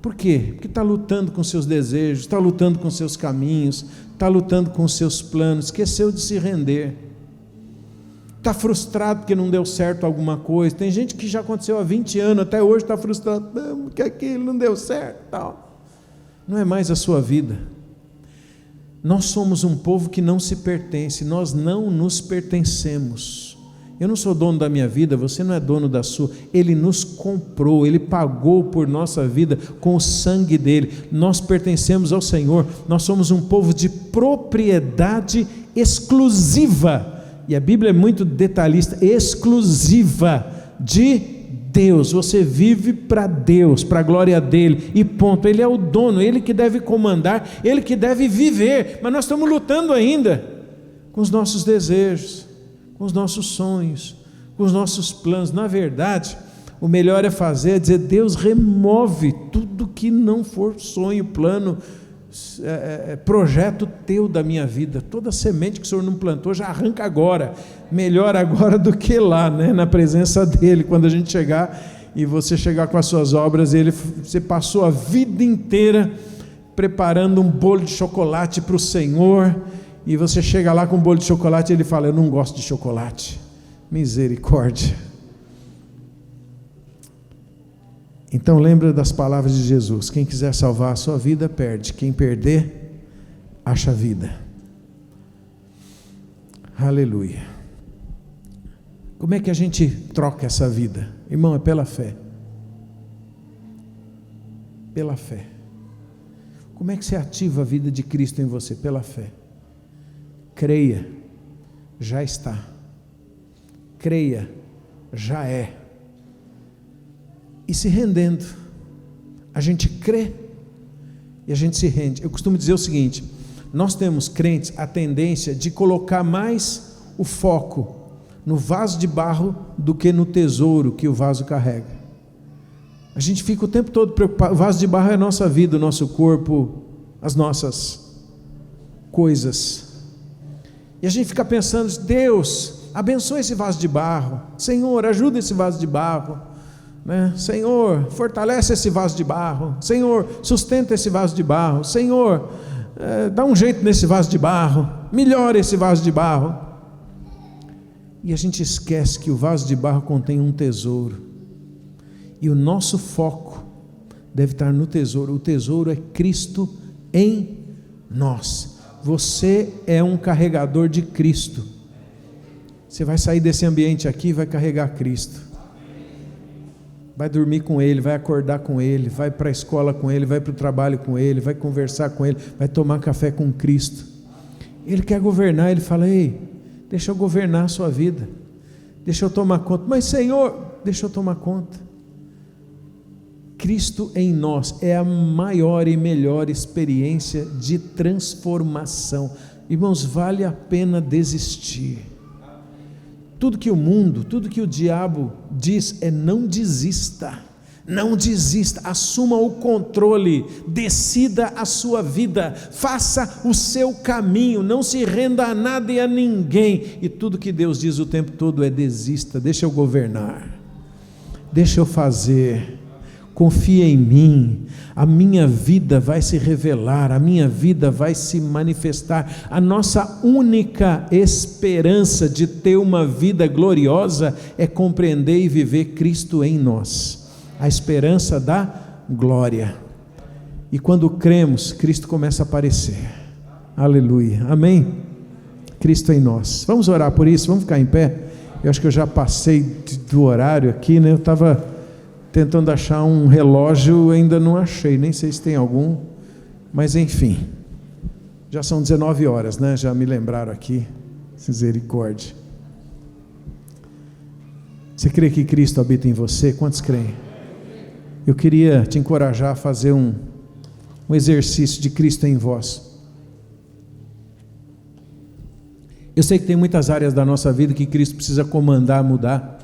Por quê? Porque está lutando com seus desejos, está lutando com seus caminhos, está lutando com seus planos, esqueceu de se render. Está frustrado porque não deu certo alguma coisa. Tem gente que já aconteceu há 20 anos, até hoje está frustrado, porque aquilo não deu certo, tal. Não é mais a sua vida. Nós somos um povo que não se pertence, nós não nos pertencemos. Eu não sou dono da minha vida, você não é dono da sua. Ele nos comprou, Ele pagou por nossa vida com o sangue dEle. Nós pertencemos ao Senhor, nós somos um povo de propriedade exclusiva, e a Bíblia é muito detalhista, exclusiva de Deus. Você vive para Deus, para a glória dEle, e ponto. Ele é o dono, Ele que deve comandar, Ele que deve viver, mas nós estamos lutando ainda com os nossos desejos, com os nossos sonhos, com os nossos planos. Na verdade, o melhor é dizer: Deus, remove tudo que não for sonho, plano, projeto teu da minha vida. Toda semente que o Senhor não plantou, já arranca agora. Melhor agora do que lá, né? Na presença dEle, quando a gente chegar e você chegar com as suas obras, você passou a vida inteira preparando um bolo de chocolate para o Senhor, e você chega lá com um bolo de chocolate e Ele fala: eu não gosto de chocolate. Misericórdia. Então lembra das palavras de Jesus: quem quiser salvar a sua vida, perde; quem perder, acha vida. Aleluia. Como é que a gente troca essa vida? Irmão, é pela fé. Pela fé. Como é que você ativa a vida de Cristo em você? Pela fé. Creia, já está. Creia, já é. E se rendendo, a gente crê e a gente se rende. Eu costumo dizer o seguinte: nós temos, crentes, a tendência de colocar mais o foco no vaso de barro do que no tesouro que o vaso carrega. A gente fica o tempo todo preocupado. O vaso de barro é a nossa vida, o nosso corpo, as nossas coisas. E a gente fica pensando: Deus, abençoa esse vaso de barro. Senhor, ajuda esse vaso de barro, né? Senhor, fortalece esse vaso de barro. Senhor, sustenta esse vaso de barro. Senhor, dá um jeito nesse vaso de barro, melhora esse vaso de barro. E a gente esquece que o vaso de barro contém um tesouro, e o nosso foco deve estar no tesouro. O tesouro é Cristo em nós. Você é um carregador de Cristo. Você vai sair desse ambiente aqui e vai carregar Cristo. Vai dormir com Ele, vai acordar com Ele, vai para a escola com Ele, vai para o trabalho com Ele, vai conversar com Ele, vai tomar café com Cristo. Ele quer governar. Ele fala: ei, deixa eu governar a sua vida, deixa eu tomar conta. Mas Senhor, deixa eu tomar conta. Cristo em nós é a maior e melhor experiência de transformação. Irmãos, vale a pena desistir. Tudo que o mundo, tudo que o diabo diz é: não desista, não desista, assuma o controle, decida a sua vida, faça o seu caminho, não se renda a nada e a ninguém. E tudo que Deus diz o tempo todo é: desista, deixa eu governar, deixa eu fazer. confia em mim, a minha vida vai se revelar, a minha vida vai se manifestar. A nossa única esperança de ter uma vida gloriosa é compreender e viver Cristo em nós, a esperança da glória. E quando cremos, Cristo começa a aparecer. Aleluia, amém? Cristo em nós. Vamos orar por isso, vamos ficar em pé. Eu acho que eu já passei do horário aqui, né? Eu estava tentando achar um relógio, ainda não achei, nem sei se tem algum, mas enfim, já são 19 horas, né? Já me lembraram aqui, misericórdia. Você crê que Cristo habita em você? Quantos creem? Eu queria te encorajar a fazer um exercício de Cristo em vós. Eu sei que tem muitas áreas da nossa vida que Cristo precisa comandar, mudar,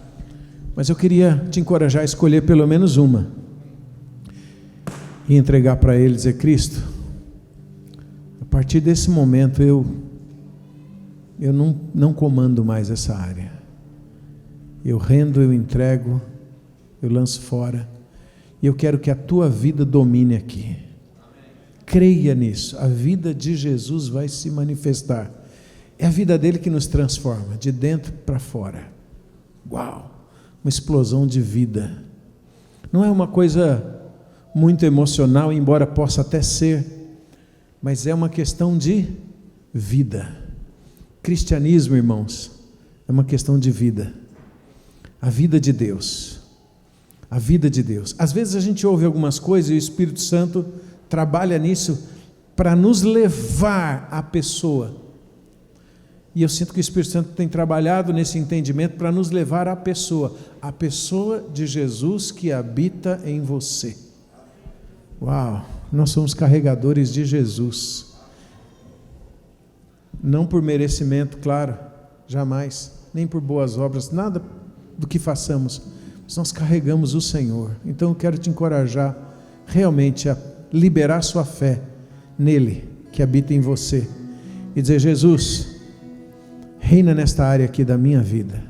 mas eu queria te encorajar a escolher pelo menos uma e entregar para Ele, dizer: Cristo, a partir desse momento eu não comando mais essa área, eu rendo, eu entrego, eu lanço fora, e eu quero que a Tua vida domine aqui. Creia nisso, a vida de Jesus vai se manifestar. É a vida dele que nos transforma, de dentro para fora. Uau! Uma explosão de vida. Não é uma coisa muito emocional, embora possa até ser, mas é uma questão de vida. Cristianismo, irmãos, é uma questão de vida. A vida de Deus. A vida de Deus. Às vezes a gente ouve algumas coisas e o Espírito Santo trabalha nisso para nos levar à pessoa. E eu sinto que o Espírito Santo tem trabalhado nesse entendimento para nos levar à pessoa de Jesus que habita em você. Uau, nós somos carregadores de Jesus, não por merecimento, claro, jamais, nem por boas obras, nada do que façamos, mas nós carregamos o Senhor. Então eu quero te encorajar realmente a liberar sua fé nele que habita em você e dizer: Jesus, reina nesta área aqui da minha vida,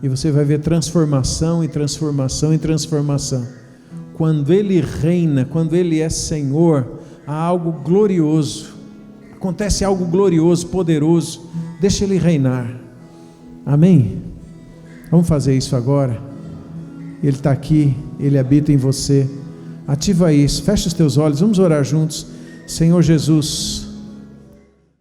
e você vai ver transformação e transformação e transformação. Quando Ele reina, quando Ele é Senhor, há algo glorioso, acontece algo glorioso, poderoso. Deixa Ele reinar, amém? Vamos fazer isso agora. Ele está aqui, Ele habita em você. Ativa isso, fecha os teus olhos, vamos orar juntos. Senhor Jesus,